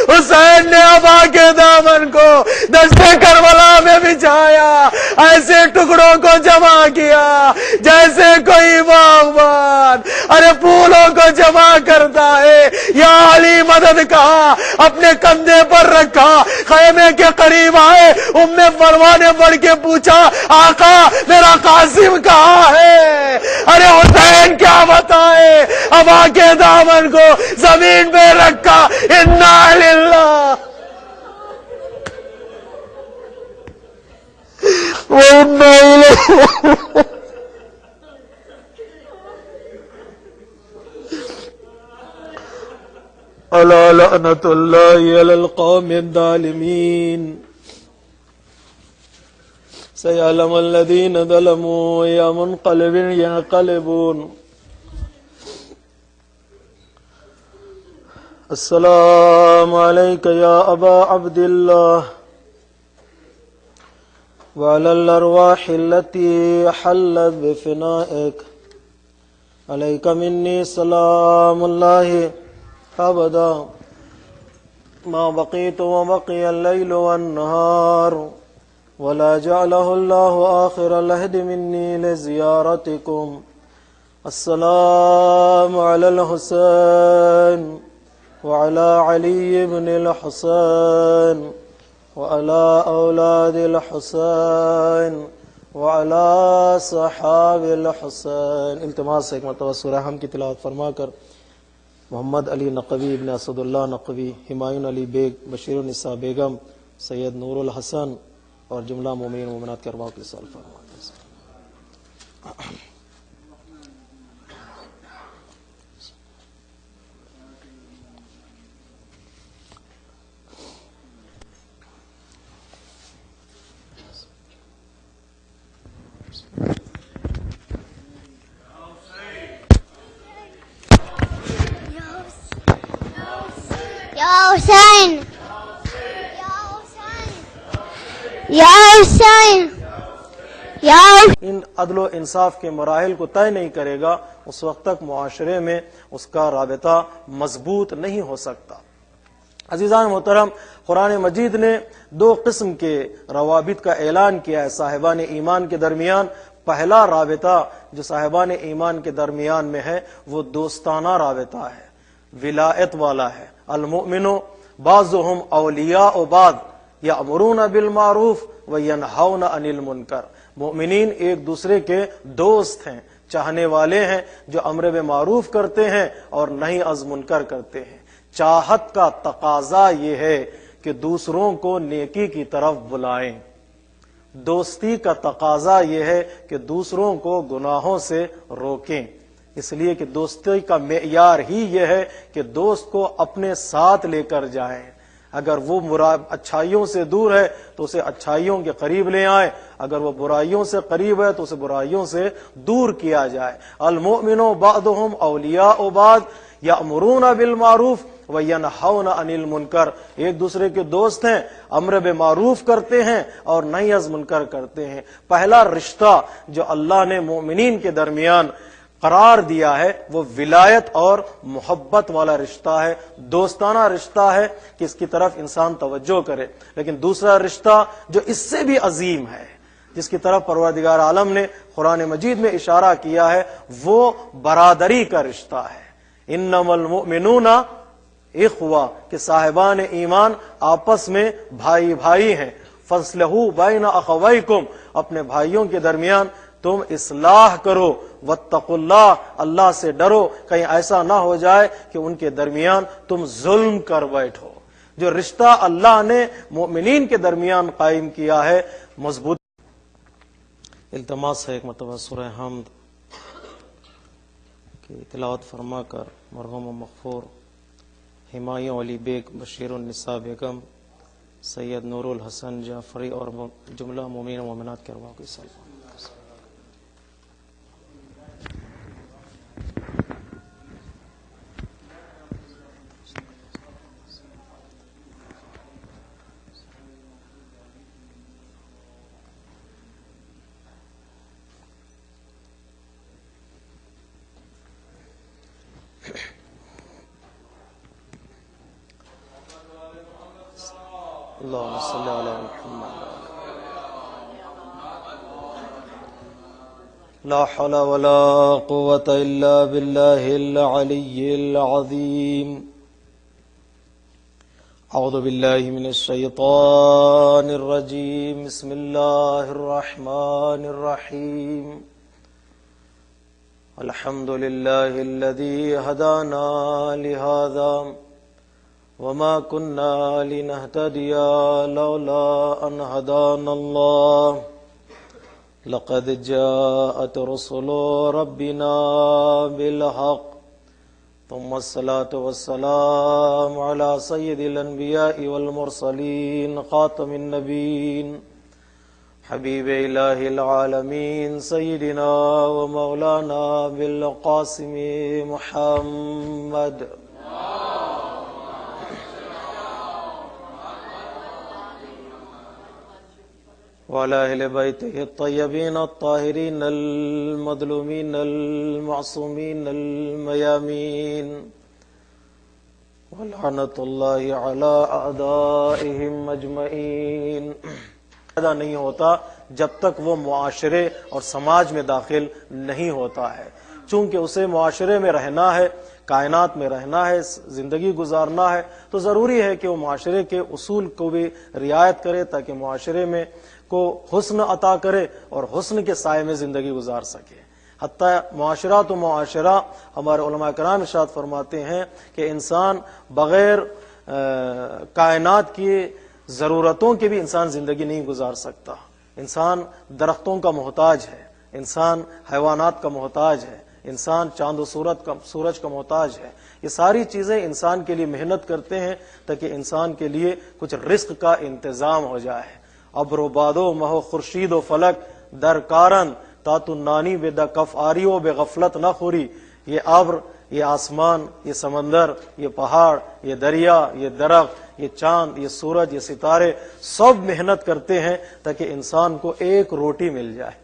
حسین نے ابا کے دامن کو دشت کربلا میں بچھایا، ایسے ٹکڑوں کو جمع کیا جیسے کوئی باغبان ارے پھولوں کو جمع کرتا ہے. یا علی مدد کہا، اپنے کندھے پر رکھا، خیمے کے قریب آئے. ام فروہ نے بڑھ کے پوچھا آقا میرا قاسم کہاں ہے؟ ارے حسین کیا بتائے، ابا کے دامن کو زمین پہ رکھا. انا للہ وَإِنَّا إِلَيْهِ أَلَا لَعْنَةُ اللَّهِ عَلَى الْقَوْمِ الظَّالِمِينَ. سيعلم الذين ظلموا أي منقلب ينقلبون. السلام عليك يا أبا عبد الله وعلى الأرواح التي حلت بفنائك. عليك مني سلام الله أبدا ما بقيت وبقي الليل والنهار، ولا جعله الله آخر العهد مني لزيارتكم. السلام على الحسين وعلى علي بن الحسين وعلى أولاد الحسين وعلى صحاب الحسين. التماس ایک مرتبہ سورہ ہم کی تلاوت فرما کر محمد علی نقوی ابن اسد اللہ نقوی، ہمایون علی بیگ، بشیر النساء بیگم، سید نور الحسن اور جملہ مومنین مومنات کے ارواح کی سال فرما. حسین یا حسین یا ان عدل و انصاف کے مراحل کو طے نہیں کرے گا اس وقت تک معاشرے میں اس کا رابطہ مضبوط نہیں ہو سکتا. عزیزان محترم، قرآن مجید نے دو قسم کے روابط کا اعلان کیا ہے صاحبان ایمان کے درمیان. پہلا رابطہ جو صاحبان ایمان کے درمیان میں ہے وہ دوستانہ رابطہ ہے، ولایت والا ہے. المؤمن بعضهم اولیاء بعض یأمرون بالمعروف وینہون عن المنکر. مومنین ایک دوسرے کے دوست ہیں، چاہنے والے ہیں، جو امر بالمعروف کرتے ہیں اور نہی از منکر کرتے ہیں. چاہت کا تقاضا یہ ہے کہ دوسروں کو نیکی کی طرف بلائیں. دوستی کا تقاضا یہ ہے کہ دوسروں کو گناہوں سے روکیں. اس لیے کہ دوستی کا معیار ہی یہ ہے کہ دوست کو اپنے ساتھ لے کر جائیں. اگر وہ اچھائیوں سے دور ہے تو اسے اچھائیوں کے قریب لے آئیں، اگر وہ برائیوں سے قریب ہے تو اسے برائیوں سے دور کیا جائے. المؤمن بعضهم اولیاء بعض یأمرون بالمعروف وینہون عن المنکر. ایک دوسرے کے دوست ہیں، امر بالمعروف کرتے ہیں اور نہی از منکر کرتے ہیں. پہلا رشتہ جو اللہ نے مومنین کے درمیان قرار دیا ہے وہ ولایت اور محبت والا رشتہ ہے، دوستانہ رشتہ ہے کہ اس کی طرف انسان توجہ کرے. لیکن دوسرا رشتہ جو اس سے بھی عظیم ہے، جس کی طرف پروردگار عالم نے قرآن مجید میں اشارہ کیا ہے، وہ برادری کا رشتہ ہے. انما المؤمنون اخوہ، کہ صاحبان ایمان آپس میں بھائی بھائی ہیں. فاصلحوا بین اخویکم، اپنے بھائیوں کے درمیان تم اصلاح کرو. واتقوا اللہ، اللہ سے ڈرو، کہیں ایسا نہ ہو جائے کہ ان کے درمیان تم ظلم کر بیٹھو. جو رشتہ اللہ نے مومنین کے درمیان قائم کیا ہے مضبوط. التماس ہے ایک مرتبہ سورہ حمد کی تلاوت فرما کر مرحوم و مغفور ہمایوں علی بیگ، بشیر النساء بیگم، سید نور الحسن جعفری اور جملہ مومنین و مومنات کے ارواح کی سلام. اللهم صل على محمد. لا حول ولا قوة إلا بالله العلي العظيم. أعوذ بالله من الشيطان الرجيم. بسم الله الرحمن الرحيم. الحمد لله الذي هدانا لهذا وما كنا لنهتدي لولا أن هدانا الله. لقد جاءت رسل ربنا بالحق. ثم الصلاة والسلام على سيد الأنبياء والمرسلين خاتم النبيين حبیب الہ العالمین سیدنا و مولانا بالقاسم محمد وعلى أهل بيته الطيبين الطاهرين المظلومين المعصومين الميامين ولعنة الله على أعدائهم أجمعين. پیدا نہیں ہوتا جب تک وہ معاشرے اور سماج میں داخل نہیں ہوتا ہے. چونکہ اسے معاشرے میں رہنا ہے، کائنات میں رہنا ہے، زندگی گزارنا ہے، تو ضروری ہے کہ وہ معاشرے کے اصول کو بھی رعایت کرے تاکہ معاشرے میں کو حسن عطا کرے اور حسن کے سائے میں زندگی گزار سکے. حتیٰ معاشرات و معاشرہ ہمارے علماء کرام ارشاد فرماتے ہیں کہ انسان بغیر کائنات کی ضرورتوں کے بھی انسان زندگی نہیں گزار سکتا. انسان درختوں کا محتاج ہے، انسان حیوانات کا محتاج ہے، انسان چاند و سورج کا محتاج ہے. یہ ساری چیزیں انسان کے لیے محنت کرتے ہیں تاکہ انسان کے لیے کچھ رزق کا انتظام ہو جائے. ابر و بادو مہو خورشید و فلک درکارن تاتو نانی بے دا کف آریو بے غفلت نہ خوری. یہ ابر، یہ آسمان، یہ سمندر، یہ پہاڑ، یہ دریا، یہ درخت، یہ چاند، یہ سورج، یہ ستارے سب محنت کرتے ہیں تاکہ انسان کو ایک روٹی مل جائے.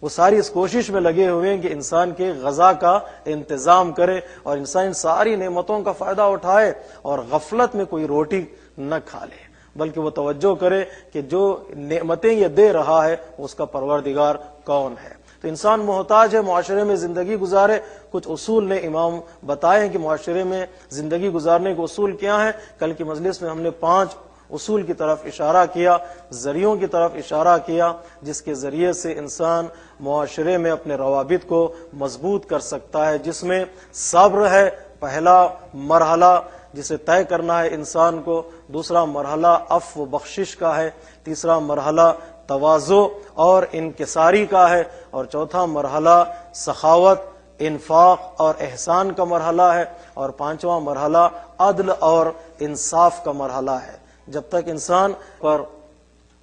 وہ ساری اس کوشش میں لگے ہوئے ہیں کہ انسان کے غذا کا انتظام کرے اور انسان ساری نعمتوں کا فائدہ اٹھائے اور غفلت میں کوئی روٹی نہ کھا لے، بلکہ وہ توجہ کرے کہ جو نعمتیں یہ دے رہا ہے اس کا پروردگار کون ہے. تو انسان محتاج ہے معاشرے میں زندگی گزارے. کچھ اصول نے امام بتائے ہیں کہ معاشرے میں زندگی گزارنے کے اصول کیا ہیں. کل کی مجلس میں ہم نے 5 اصول کی طرف اشارہ کیا، ذریعوں کی طرف اشارہ کیا جس کے ذریعے سے انسان معاشرے میں اپنے روابط کو مضبوط کر سکتا ہے، جس میں صبر ہے پہلا مرحلہ جسے طے کرنا ہے انسان کو، دوسرا مرحلہ عفو و بخشش کا ہے، تیسرا مرحلہ تواضع اور انکساری کا ہے، اور چوتھا مرحلہ سخاوت، انفاق اور احسان کا مرحلہ ہے، اور 5واں مرحلہ عدل اور انصاف کا مرحلہ ہے. جب تک انسان پر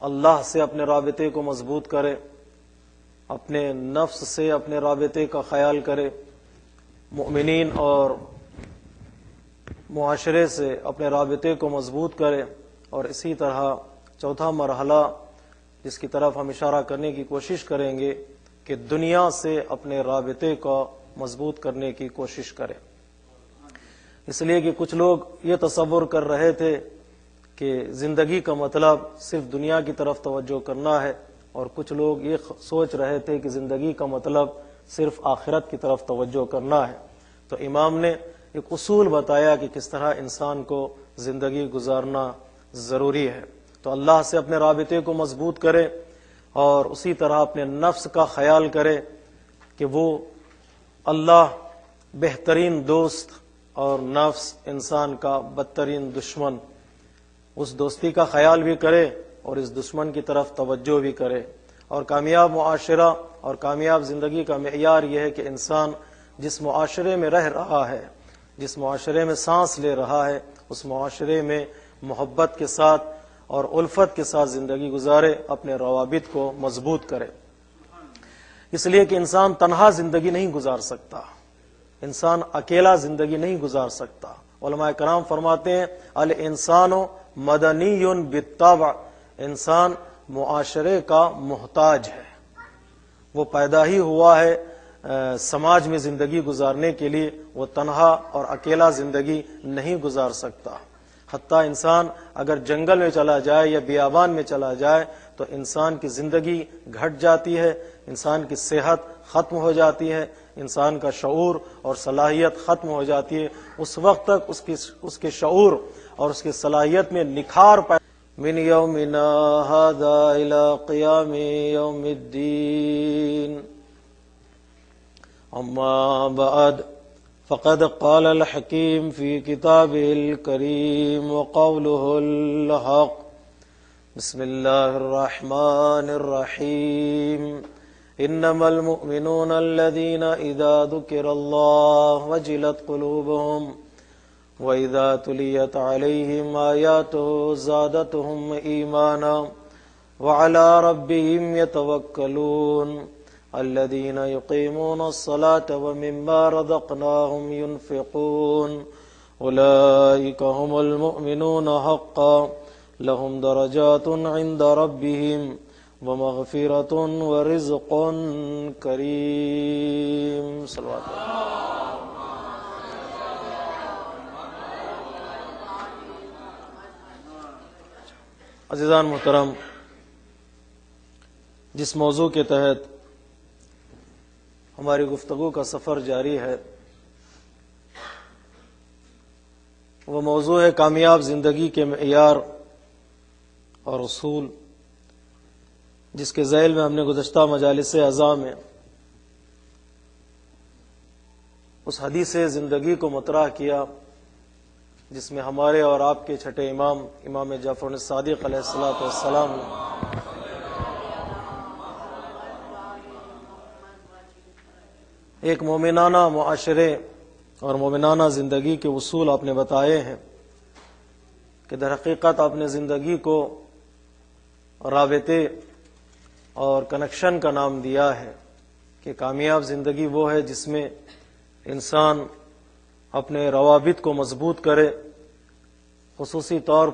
اللہ سے اپنے رابطے کو مضبوط کرے، اپنے نفس سے اپنے رابطے کا خیال کرے، مومنین اور معاشرے سے اپنے رابطے کو مضبوط کرے، اور اسی طرح چوتھا مرحلہ جس کی طرف ہم اشارہ کرنے کی کوشش کریں گے کہ دنیا سے اپنے رابطے کو مضبوط کرنے کی کوشش کرے. اس لیے کہ کچھ لوگ یہ تصور کر رہے تھے کہ زندگی کا مطلب صرف دنیا کی طرف توجہ کرنا ہے، اور کچھ لوگ یہ سوچ رہے تھے کہ زندگی کا مطلب صرف آخرت کی طرف توجہ کرنا ہے. تو امام نے ایک اصول بتایا کہ کس طرح انسان کو زندگی گزارنا ضروری ہے. تو اللہ سے اپنے رابطے کو مضبوط کرے اور اسی طرح اپنے نفس کا خیال کرے کہ وہ اللہ بہترین دوست اور نفس انسان کا بدترین دشمن، اس دوستی کا خیال بھی کرے اور اس دشمن کی طرف توجہ بھی کرے. اور کامیاب معاشرہ اور کامیاب زندگی کا معیار یہ ہے کہ انسان جس معاشرے میں رہ رہا ہے، جس معاشرے میں سانس لے رہا ہے، اس معاشرے میں محبت کے ساتھ اور الفت کے ساتھ زندگی گزارے، اپنے روابط کو مضبوط کرے. اس لیے کہ انسان تنہا زندگی نہیں گزار سکتا، انسان اکیلا زندگی نہیں گزار سکتا. علماء کرام فرماتے ہیں الانسان مدنی بالطبع، انسان معاشرے کا محتاج ہے. وہ پیدا ہی ہوا ہے سماج میں زندگی گزارنے کے لیے، وہ تنہا اور اکیلا زندگی نہیں گزار سکتا. حتیٰ انسان اگر جنگل میں چلا جائے یا بیابان میں چلا جائے تو انسان کی زندگی گھٹ جاتی ہے، انسان کی صحت ختم ہو جاتی ہے، انسان کا شعور اور صلاحیت ختم ہو جاتی ہے. اس وقت تک اس کے شعور اور اس کی صلاحیت میں نکھار پیدا من یومنا ھذا الی قیام یوم الدین. اما بعد فقد قال الحكيم في كتابه الكريم وقوله الحق. بسم الله الرحمن الرحيم. إنما المؤمنون الذين إذا ذكر الله وجلت قلوبهم وإذا تليت عليهم آياته زادتهم إيمانا وعلى ربهم يتوكلون الذين يقيمون الصلاة ومما رزقناهم ينفقون أولئك هم المؤمنون حقا لهم درجات عند ربهم ومغفرة ورزق کریم. صلوات عزیزان محترم، جس موضوع کے تحت ہماری گفتگو کا سفر جاری ہے وہ موضوع ہے کامیاب زندگی کے معیار اور اصول، جس کے ذیل میں ہم نے گزشتہ مجالس اعزاء میں اس حدیث زندگی کو مطرح کیا جس میں ہمارے اور آپ کے چھٹے امام امام جعفر الصادق علیہ الصلوۃ والسلام نے ایک مومنانہ معاشرے اور مومنانہ زندگی کے اصول آپ نے بتائے ہیں کہ در حقیقت آپ نے زندگی کو رابطے اور کنیکشن کا نام دیا ہے کہ کامیاب زندگی وہ ہے جس میں انسان اپنے روابط کو مضبوط کرے، خصوصی طور